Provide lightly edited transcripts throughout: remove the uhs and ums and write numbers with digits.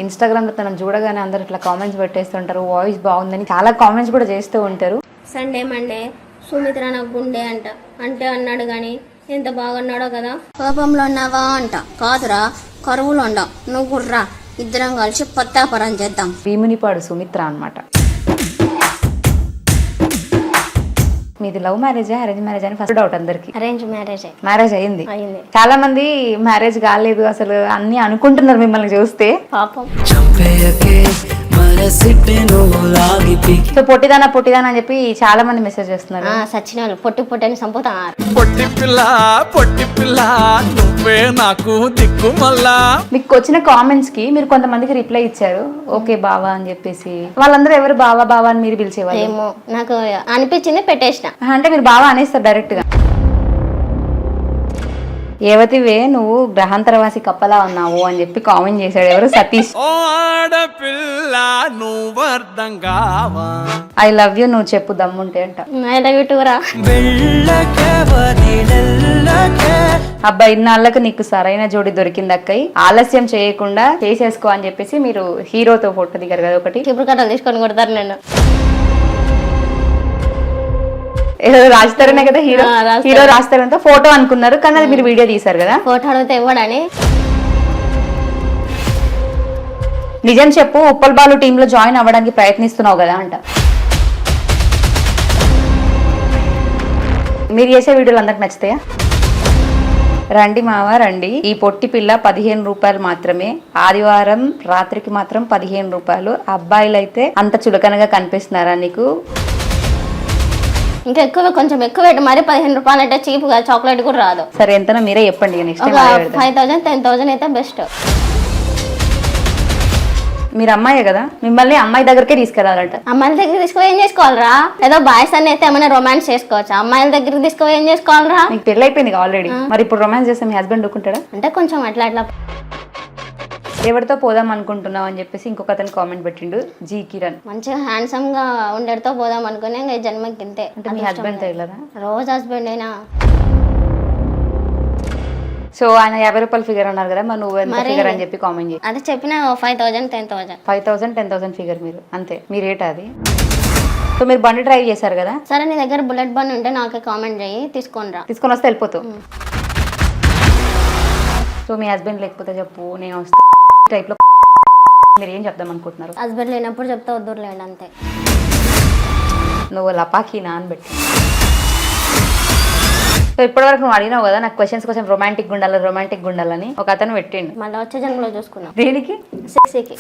ఇన్స్టాగ్రామ్లో తనను చూడగానే అందరు ఇట్లా కామెంట్స్ పెట్టేస్తుంటారు, వాయిస్ బాగుందని చాలా కామెంట్స్ కూడా చేస్తూ ఉంటారు. సండే మండే సుమిత్ర నాకు గుండె అంట అంటే అన్నాడు కానీ ఎంత బాగున్నాడో కదా. కోపంలో ఉన్నావా అంట, కాదురా కరువులో ఉండవు, నువ్వు గుర్రా, ఇద్దరం కలిసి పత్తాపరం చేద్దాం. భీమునిపాడు సుమిత్ర అన్నమాట. మీది లవ్ మ్యారేజా అరేంజ్ మ్యారేజ్ అని ఫస్ట్ డౌట్ అందరికి. అరేంజ్ మ్యారేజ్ మ్యారేజ్ అయింది. అయింది. చాలా మంది మ్యారేజ్ కాలేదు అసలు అన్ని అనుకుంటున్నారు మిమ్మల్ని చూస్తే. పాపం సో పొట్టిదానా పొట్టిదానా అని చెప్పి చాలా మంది మెసేజ్ చేస్తున్నారు. సచిన వాళ్ళు పొట్టి పొట్టి అని చంపుతున్నారు. పొట్టి పిల్ల నువ్వే నాకు దిక్కు మళ్ళా. మీకు వచ్చిన కామెంట్స్ కి మీరు కొంతమందికి రిప్లై ఇచ్చారు, ఓకే బావా అని చెప్పేసి. వాళ్ళందరూ ఎవరు బావా బావా అని మీరు పిలిచేవాళ్ళు? ఏమో నాకు అనిపించింది పెట్టేసిన. అంటే మీరు బావా అనేస్తారు డైరెక్ట్ గా. ఏవతివే నువ్వు గ్రహాంతరవాసి కప్పలా ఉన్నావు అని చెప్పి కామెంట్ చేశాడు ఎవరు, సతీష్. ఓ ఆడపిల్ల నువ్వు అర్థం కావా, ఐ లవ్ యూ నువ్వు చెప్పు దమ్ముంటే అంట. ఐ లవ్ యూ టూ రా. అబ్బా ఇన్నాళ్ళకు నీకు సరైన జోడి దొరికింది అక్కయ్య, ఆలస్యం చేయకుండా చేసేసుకో అని చెప్పేసి మీరు హీరోతో ఫోటో దిగారు కదా ఒకటి. చిప్పుడు కట్టలు తీసుకొని కొడతారు నేను. ఏదో రాజతరుణే కదా హీరో, హీరో రాజతరుణ్తో ఫోటో అనుకున్నారు కానీ అది మీరు వీడియో తీశారు కదా. ఫోటో అడిగితే ఇవ్వడని. నిజం చెప్పు, ఉప్పల్ బాలు టీంలో జాయిన్ అవ్వడానికి ప్రయత్నిస్తున్నావు కదా అంట. మీరు చేసే వీడియోలు అందరికి నచ్చుతాయా? రండి మావా రండి, ఈ పొట్టి పిల్ల 15 రూపాయలు మాత్రమే, ఆదివారం రాత్రికి మాత్రం 15 రూపాయలు. అబ్బాయిలు అయితే అంత చులకనగా కనిపిస్తున్నారా నీకు? ఇంకా ఎక్కువ కొంచెం ఎక్కువ పెట్టి మరి 15 రూపాయలు అంటే చీప్ గా చాక్లెట్ కూడా రాదు. సరే ఎంతనో మీరే చెప్పండి. నెక్స్ట్ 5,000 10,000 అయితే బెస్ట్. మీరు అమ్మాయే కదా, మిమ్మల్ని అమ్మాయి దగ్గరకే తీసుకెళ్లాలంట. అమ్మాయిల దగ్గర తీసుకుపోయి ఏం చేసుకోవాలరా? ఏదో బాయ్స్ అని అయితే ఏమైనా రొమాన్స్ చేసుకోవచ్చు, అమ్మాయిల దగ్గర తీసుకుపోయి ఏం చేసుకోవాలరా? మీకు పెళ్ళి అయిపోయింది ఆల్రెడీ, మరి ఇప్పుడు రొమాన్స్ చేస్తే మీ హస్బెండ్ ఒప్పుకుంటాడా? అంటే కొంచెం అట్లా అట్లా. ఎవరితో పోదాం అనుకుంటున్నావు అని చెప్పేసి ఇంకొక అతను కామెంట్ పెట్టిండు, జీ కిరణ్. మంచిగా హ్యాండ్సమ్ గా ఉండేతో పోదాం అనుకునే ఇంకా జన్మకి గింతే. అంటే మీ హస్బెండ్ తగిలరా? రోజు హస్బెండ్ అయినా. సో ఆయన 50 రూపాయలు ఫిగర్ అన్నారు కదా, మరి నువ్వు ఎంత ఫిగర్ అని చెప్పి కామెంట్ చేయి. అదే చెప్పిన 5,000 10,000. 5,000 10,000 ఫిగర్ మీరు అంతే, మీ రేట్ అది. సో మీరు బండి డ్రైవ్ చేశారు కదా. సరే నీ దగ్గర బుల్లెట్ బండి ఉంటే నాకే కామెంట్ చేయి, తీసుకొని రా. తీసుకొని వస్తే వెళ్ళిపోతావు. సో మీ హస్బెండ్ లేకపోతే చెప్పు, నేను వస్తా టైప్ లో. మీరు ఏం చెప్దాం అనుకుంటున్నారు? హస్బెండ్ లేనప్పుడు చెప్తా, వద్దులేండి అంతే. నువ్వు లపాకి నానబెట్టి. సో ఇప్పటివరకు నువ్వు అడిగినావు కదా నాకు క్వశ్చన్స్ కొంచెం రొమాంటిక్ గుండాలని ఒక అతను పెట్టిండు. మళ్ళీ వచ్చే జన్మలో చూసుకున్నాం. దేనికి? సెక్సీకి.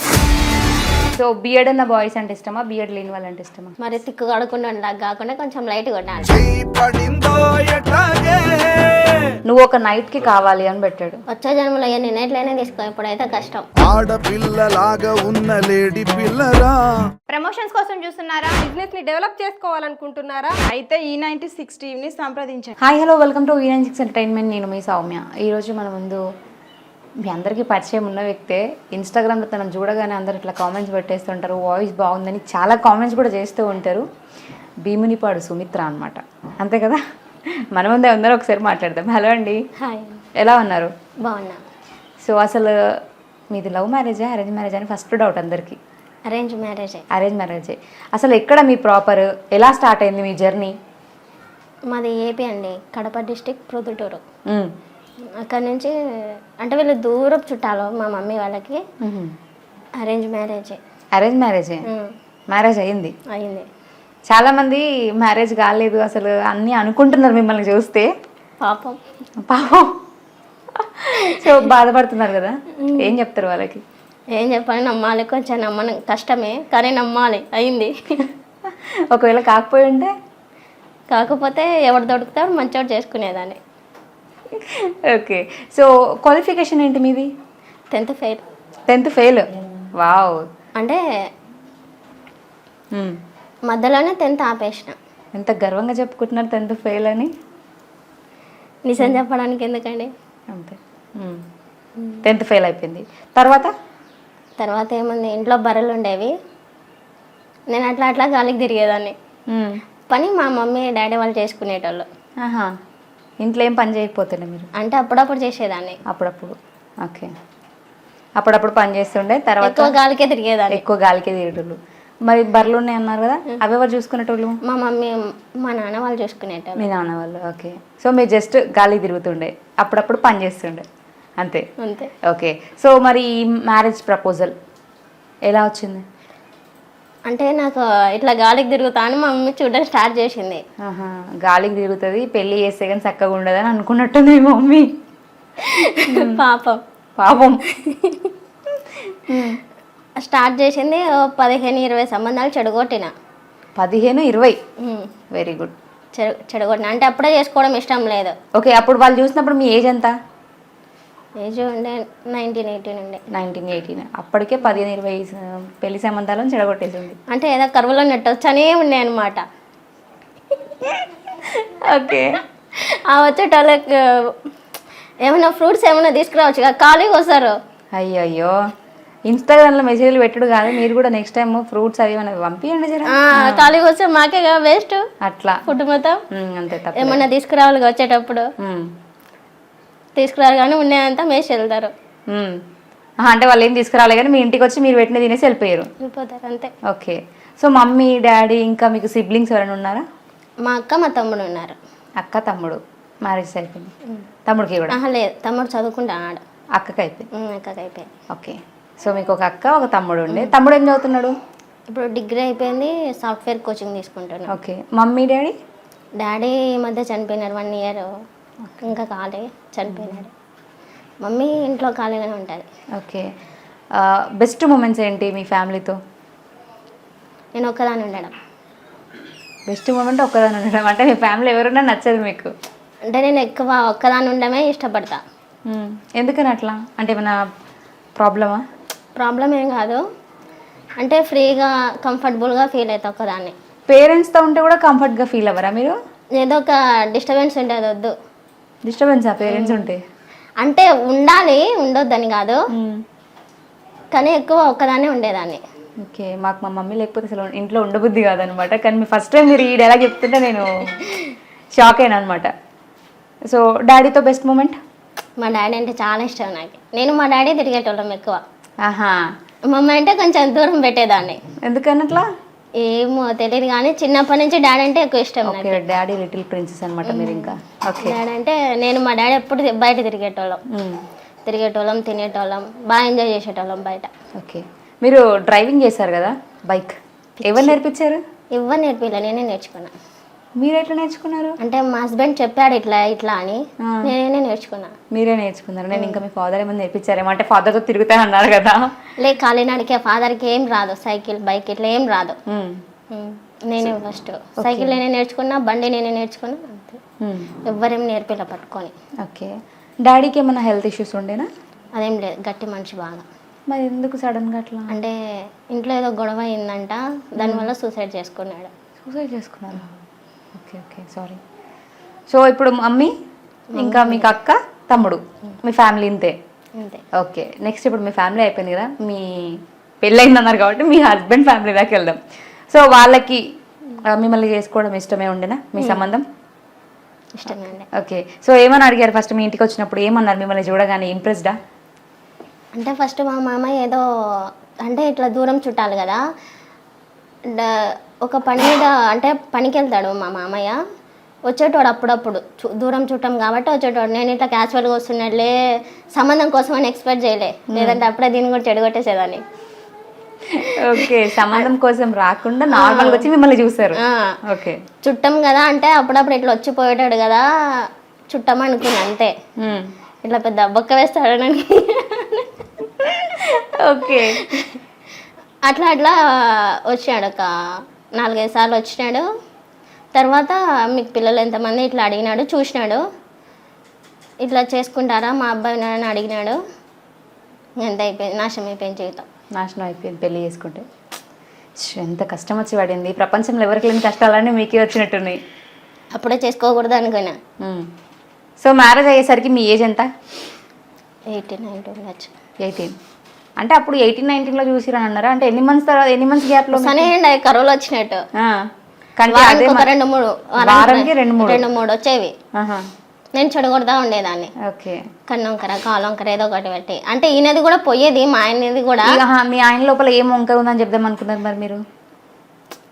సో బియర్డ్ ఉన్న బాయ్స్ అంటే ఇష్టమా, బియర్డ్ లేని వాళ్ళంటే ఇష్టమా? మరి తిక్కు కడుకుండా ఉండగా కాకుండా కొంచెం లైట్ కొట్టాలి. నువ్వు ఒక నైట్ కి కావాలి అని పెట్టాడు. వచ్చే జన్మలో ఎన్ని నైట్లైనా తీసుకో, ఇప్పుడైతే కష్టం. ఆడపిల్లలాగా ఉన్న లేడీ పిల్లరా. ప్రమోషన్స్ కోసం చూస్తున్నారా? బిజినెస్ ని డెవలప్ చేసుకోవాలనుకుంటున్నారా? అయితే E96 టీమ్ ని సంప్రదించండి. Hi hello welcome to E96 entertainment. నేను మీ సౌమ్య. ఈరోజు మన ముందు మీ అందరికీ పరిచయం ఉన్న వ్యక్తే. ఇన్స్టాగ్రామ్లో తనను చూడగానే అందరు ఇట్లా కామెంట్స్ పెట్టేస్తుంటారు, వాయిస్ బాగుందని చాలా కామెంట్స్ కూడా చేస్తూ ఉంటారు. భీమునిపాడు సుమిత్ర అన్నమాట, అంతే కదా. మన ముందే అందరూ ఒకసారి మాట్లాడదాం. హలో అండి. హాయ్, ఎలా ఉన్నారు? బాగున్నా. సో అసలు మీది లవ్ మ్యారేజా అరేంజ్ మ్యారేజ్ అని ఫస్ట్ డౌట్ అందరికి. అరేంజ్ మ్యారేజే. అరేంజ్ మ్యారేజే. అసలు ఎక్కడ మీ ప్రాపర్, ఎలా స్టార్ట్ అయింది మీ జర్నీ? మాది ఏపీ అండి, కడప డిస్టిక్, ప్రొద్దుటూరు. అక్కడ నుంచి అంటే వీళ్ళు దూరపు చుట్టాలు మా మమ్మీ వాళ్ళకి. అరేంజ్ మ్యారేజే. అరేంజ్ మ్యారేజే. మ్యారేజ్ అయింది. అయింది. చాలా మంది మ్యారేజ్ కాలేదు అసలు అన్ని అనుకుంటున్నారు మిమ్మల్ని చూస్తే. పాపం. సో బాధపడుతున్నారు కదా, ఏం చెప్తారు వాళ్ళకి? ఏం చెప్పాలి, నమ్మాలి. కొంచెం నమ్మను కష్టమే కానీ నమ్మాలి. అయింది. ఒకవేళ కాకపోయి ఉంటే? కాకపోతే ఎవరు దొరుకుతారు మంచోడు చేసుకునేదాన్ని. ఓకే. సో క్వాలిఫికేషన్ ఏంటి మీది? 10th fail. 10th fail. Wow. అంటే మధ్యలోనే 10th ఆపేసిన. ఎంత గర్వంగా చెప్పుకుంటున్నారు 10th ఫెయిల్ అని. నిజం చెప్పడానికి ఎందుకండి. అంతే. 10th ఫెయిల్ అయిపోయింది. తర్వాత ఏముంది, ఇంట్లో బర్రెలు ఉండేవి, నేను అట్లా అట్లా గాలికి తిరిగేదాన్ని. పని మా మమ్మీ డాడీ వాళ్ళు చేసుకునేటోళ్ళు. ఇంట్లో ఏం పని చేయకపోతుండే మీరు? అంటే అప్పుడప్పుడు చేసేదాన్ని. అప్పుడప్పుడు. ఓకే. అప్పుడప్పుడు పని చేస్తుండే, తర్వాత ఎక్కువ గాలికే తిరిగేదాన్ని. ఎక్కువ గాలికే తిరిగేటోళ్ళు. మరి బర్రెలు ఉన్నాయి అన్నారు కదా, అవి ఎవరు చూసుకునేటోళ్ళు? మా మమ్మీ మా నాన్న వాళ్ళు చూసుకునేటోళ్ళు. మీ నాన్న వాళ్ళు. ఓకే. సో మీరు జస్ట్ గాలికి తిరుగుతుండే, అప్పుడప్పుడు పని చేస్తుండే, అంతే. అంతే. ఓకే. సో మరి ఈ మ్యారేజ్ ప్రపోజల్ ఎలా వచ్చింది? అంటే నాకు ఇట్లా గాలికి తిరుగుతా అని మా మమ్మీ చూడడం స్టార్ట్ చేసింది. ఆహా, గాలికి తిరుగుతుంది, పెళ్ళి చేస్తే కానీ చక్కగా ఉండదని అనుకున్నట్టుంది మీ మమ్మీ. పాపం. పాపం. స్టార్ట్ చేసింది 15-20 సంబంధాలు చెడగొట్టిన. 15-20? Very good. చెడగొట్టిన అంటే అప్పుడే చేసుకోవడం ఇష్టం లేదు. ఓకే. అప్పుడు వాళ్ళు చూసినప్పుడు మీ ఏజ్ ఎంత? ఏజ్ ఉండే 19-18 ఉండే. 19-18. అప్పటికే 15-20 పెళ్లి సంబంధాలను చెడగొట్టేసింది. అంటే ఏదో కరువులో నెట్టొచ్చనే ఉన్నాయి అనమాట. ఓకే. ఆ వచ్చేటోళ్ళకి ఏమైనా ఫ్రూట్స్ ఏమైనా తీసుకురావచ్చు కదా, ఖాళీగా వస్తారు. అయ్యో, ఇన్స్టాగ్రామ్లో మెసేజ్లు పెట్టుడు కాదు, మీరు కూడా నెక్స్ట్ టైం ఫ్రూట్స్ అవి ఏమైనా పంపించండి జర. ఖాళీగా వస్తే మాకే వేస్ట్ అట్లా ఫుడ్ మొత్తం. అంతే. తప్ప ఏమన్నా తీసుకురావాలి వచ్చేటప్పుడు తీసుకురారు కానీ ఉన్నాయంతా మేసి వెళ్తారు. అంటే వాళ్ళు ఏం తీసుకురాలే కానీ మీ ఇంటికి వచ్చి మీరు పెట్టిన తినేసి వెళ్ళిపోయారు. అంతే. ఓకే. సో మమ్మీ డాడీ ఇంకా మీకు సిబ్లింగ్స్ ఎవరైనా ఉన్నారా? మా అక్క మా తమ్ముడు ఉన్నారు. అక్క తమ్ముడు మ్యారేజ్ అయిపోయింది. తమ్ముడికి కూడా? లేదు, తమ్ముడు చదువుకుంటాడు. అక్కకి అయిపోయింది. అక్కకి అయిపోయింది. ఓకే. సో మీకు ఒక అక్క ఒక తమ్ముడు ఉండే. తమ్ముడు ఏం చదువుతున్నాడు? ఇప్పుడు డిగ్రీ అయిపోయింది, సాఫ్ట్వేర్ కోచింగ్ తీసుకుంటున్నాడు. ఓకే. Mummy daddy? డాడీ ఈ మధ్య చనిపోయినారు, 1 year ఇంకా కాలే, చనిపోయినారు. మమ్మీ ఇంట్లో ఖాళీగానే ఉంటుంది. ఓకే. బెస్ట్ మూమెంట్స్ ఏంటి మీ ఫ్యామిలీతో? నేను ఒక్కదాన్ని ఉండడం. బెస్ట్ మూమెంట్ ఒక్కదాన్ని ఉండడం అంటే మీ ఫ్యామిలీ ఎవరున్నా నచ్చదు మీకు? అంటే నేను ఎక్కువ ఒక్కదాన్ని ఉండడమే ఇష్టపడతా. ఎందుకని అట్లా? అంటే ఏమైనా ప్రాబ్లమా? ప్రాబ్లం ఏం కాదు, అంటే ఫ్రీగా కంఫర్టబుల్గా ఫీల్ అవుతా ఒక్కదాన్ని. పేరెంట్స్తో ఉంటే కూడా కంఫర్ట్గా ఫీల్ అవ్వరా మీరు? ఏదో ఒక డిస్టర్బెన్స్ ఉంటుంది, వద్దు. డిస్టర్బెన్సా పేరెంట్స్ ఉంటే? అంటే ఉండాలి, ఉండొద్దని కాదు, కానీ ఎక్కువ ఒక్కదాన్నే ఉండేదాన్ని. ఓకే. మాకు మా మమ్మీ లేకపోతే అసలు ఇంట్లో ఉండబుద్ధి కాదనమాట. కానీ మీ ఫస్ట్ టైం మీరు ఈ డైలాగ్ చెప్తుంటే నేను షాక్ అయినా అనమాట. సో డాడీతో బెస్ట్ మూమెంట్? మా డాడీ అంటే చాలా ఇష్టం నాకు. నేను మా డాడీ తిరిగేటోళ్ళం ఎక్కువ. ఆహా. మమ్మీ అంటే కొంచెం దూరం పెట్టేదాన్ని. ఎందుకని అట్లా? ఏమో తెలియదు కానీ చిన్నప్పటి నుంచి డాడీ అంటే ఎక్కువ ఇష్టం. ఓకే. డాడీ లిటిల్ ప్రిన్సెస్ అనమాట మీరు ఇంకా. ఓకే. డాడీ అంటే నేను మా డాడీ ఎప్పుడు బయట తిరిగేటోళ్ళం, తినేటోళ్ళం, బాగా ఎంజాయ్ చేసేటోళ్ళం బయట. ఓకే. మీరు డ్రైవింగ్ చేశారు కదా, బైక్ ఎవరు నేర్పించారు? ఎవరు నేర్పిలే, నేనే నేర్చుకున్నా. మీరు ఎట్లా నేర్చుకున్నారు? అంటే మా హస్బెండ్ చెప్పాడు ఇట్లా అని, నేనే నేర్చుకున్నా. మీరే నేర్చుకున్నారు? నేను ఇంకా మీ ఫాదర్ ఏమైనా నేర్పించారేమో, అంటే ఫాదర్తో తిరుగుతాను అన్నారు కదా. లే, కాలినాడికే, ఫాదర్కి ఏం రాదు, సైకిల్ బైక్ ఇట్లా ఏం రాదు. నేనే ఫస్ట్ సైకిల్ నేనే నేర్చుకున్నా, బండి నేనే నేర్చుకున్నా, అంతే. ఎవ్వరేం నేర్పిలా పట్టుకొని. ఓకే. డాడీకి ఏమైనా హెల్త్ ఇష్యూస్ ఉండేనా? అదేం లేదు, గట్టి మనిషి బాగా. మరి ఎందుకు సడన్గా అట్లా? అంటే ఇంట్లో ఏదో గొడవ అయిందంట, దానివల్ల సూసైడ్ చేసుకున్నాడు. సూసైడ్ చేసుకున్నారు? ఓకే. ఓకే. సారీ. సో ఇప్పుడు మమ్మీ ఇంకా మీకు అక్క తమ్ముడు, మీ ఫ్యామిలీ ఇంతే? అంతే. ఓకే. నెక్స్ట్ ఇప్పుడు మీ ఫ్యామిలీ అయిపోయింది కదా, మీ పెళ్ళయిందన్నారు కాబట్టి మీ హస్బెండ్ ఫ్యామిలీ దాకా వెళ్దాం. సో వాళ్ళకి మిమ్మల్ని చేసుకోవడం ఇష్టమే ఉండేనా మీ సంబంధం? ఇష్టమే అండి. ఓకే. సో ఏమని అడిగారు ఫస్ట్ మీ ఇంటికి వచ్చినప్పుడు? ఏమన్నారు మిమ్మల్ని చూడగానే? ఇంప్రెస్డా? అంటే ఫస్ట్ మా మామయ్య ఏదో, అంటే ఇట్లా దూరం చుట్టాలి కదా, ఒక పని మీద అంటే పనికి వెళ్తాడు మా మామయ్య, వచ్చేటోడు అప్పుడప్పుడు, దూరం చుట్టాం కాబట్టి వచ్చేటోడు. నేను ఇట్లా క్యాజువల్గా వస్తున్నట్లే, సంబంధం కోసం అని ఎక్స్పెక్ట్ చేయలే, లేదంటే అప్పుడే దీన్ని కూడా చెడగొట్టేసేదాన్ని. ఓకే. సంబంధం కోసం రాకుండా నార్మల్గా వచ్చి మిమ్మల్ని చూసారు? ఓకే. చుట్టం కదా అంటే అప్పుడప్పుడు ఇట్లా వచ్చిపోయేటాడు కదా, చుట్టం అనుకున్నా అంతే. ఇట్లా పెద్ద బొక్క వేస్తాడని. ఓకే. అట్లా వచ్చాడు, ఒక 4-5 సార్లు వచ్చినాడు. తర్వాత మీకు పిల్లలు ఎంతమంది ఇట్లా అడిగినాడు, చూసినాడు, ఇట్లా చేసుకుంటారా మా అబ్బాయి అని అడిగినాడు. ఎంత అయిపోయింది, నాశనం అయిపోయింది జీవితం. నాశనం అయిపోయింది పెళ్ళి చేసుకుంటే. ఎంత కష్టం వచ్చి పడింది. ప్రపంచంలో ఎవరికి లేని కష్టాలన్నీ మీకే వచ్చినట్టున్నాయి. అప్పుడే చేసుకోకూడదు అనుకున్నా. సో మ్యారేజ్ అయ్యేసరికి మీ ఏజ్ ఎంత? 18-19 ఉండొచ్చు. 18. అంటే అప్పుడు 18-19లో చూసిరా అన్నారా? అంటే ఎన్ని మంత్స్ తర్వాత, ఎన్ని మంత్స్ గ్యాప్లో? సరే కరువులు వచ్చినట్టు, వారానికి 2-3 వచ్చేవి. నేను చెడగొడతా ఉండేదాన్ని. ఓకే. కన్నొంకర కాలొంకర ఏదో ఒకటి పెట్టి. అంటే ఈయనది కూడా పోయేది, మా ఆయనది కూడా. మీ ఆయన లోపల ఏం వంక ఉందని చెప్దాం అనుకున్నారు మరి మీరు?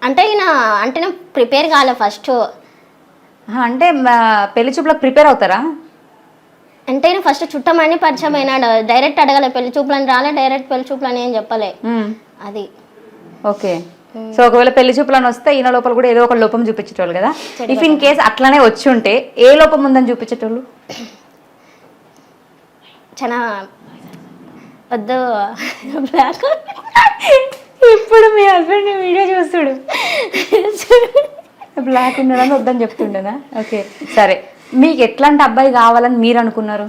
అంటే ఈయన అంటే నేను ప్రిపేర్ కాలే ఫస్ట్. అంటే పెళ్లి చూపులకు ప్రిపేర్ అవుతారా? అంటే ఈయన ఫస్ట్ చుట్టమని పరిచయం అయినాడు. డైరెక్ట్ అడగలే, పెళ్లి చూపులని రాలే, డైరెక్ట్ పెళ్లి చూపులని ఏం చెప్పలే. అది ఓకే. సో ఒకవేళ పెళ్లి చూపులను వస్తే ఈయన లోపల కూడా ఏదో ఒక లోపం చూపించేటోళ్ళు కదా. ఇఫ్ ఇన్ కేస్ అట్లానే వచ్చి ఉంటే ఏ లోపం ఉందని చూపించేటోళ్ళు? చాలా వద్దు బ్లాక్. ఇప్పుడు మీ హస్బెండ్ వీడియో చూస్తుడు బ్లాక్ ఉన్నాడని వద్దని చెప్తుండేనా? ఓకే సరే. మీకు ఎట్లాంటి అబ్బాయి కావాలని మీరు అనుకున్నారు?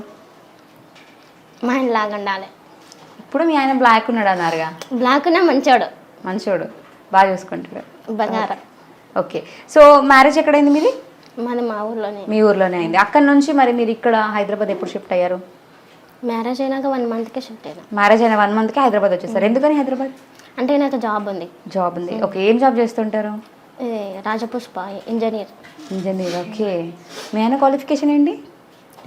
మా ఆయన లాగా ఉండాలి. ఇప్పుడు మీ ఆయన బ్లాక్ ఉన్నాడు అన్నారుగా. బ్లాక్ ఉన్నా మంచోడు. మంచోడు, బాగా చూసుకుంటాడు. బంగారం. ఓకే. సో మ్యారేజ్ ఎక్కడైంది మీది? మాది మా ఊర్లోనే. మీ ఊర్లోనే అయింది. అక్కడ నుంచి మరి మీరు ఇక్కడ హైదరాబాద్ ఎప్పుడు షిఫ్ట్ అయ్యారు? మ్యారేజ్ అయినాక 1 మంత్కే షిఫ్ట్ అయినా. మ్యారేజ్ అయిన 1 మంత్కి హైదరాబాద్ వచ్చేసారు. ఎందుకని హైదరాబాద్? అంటే నాకు జాబ్ ఉంది. జాబ్ ఉంది. ఓకే. ఏం జాబ్ చేస్తుంటారు? రాజపుష్ప ఇంజనీర్. ఇంజనీర్. ఓకే. మీ ఆయన క్వాలిఫికేషన్ ఏంటి?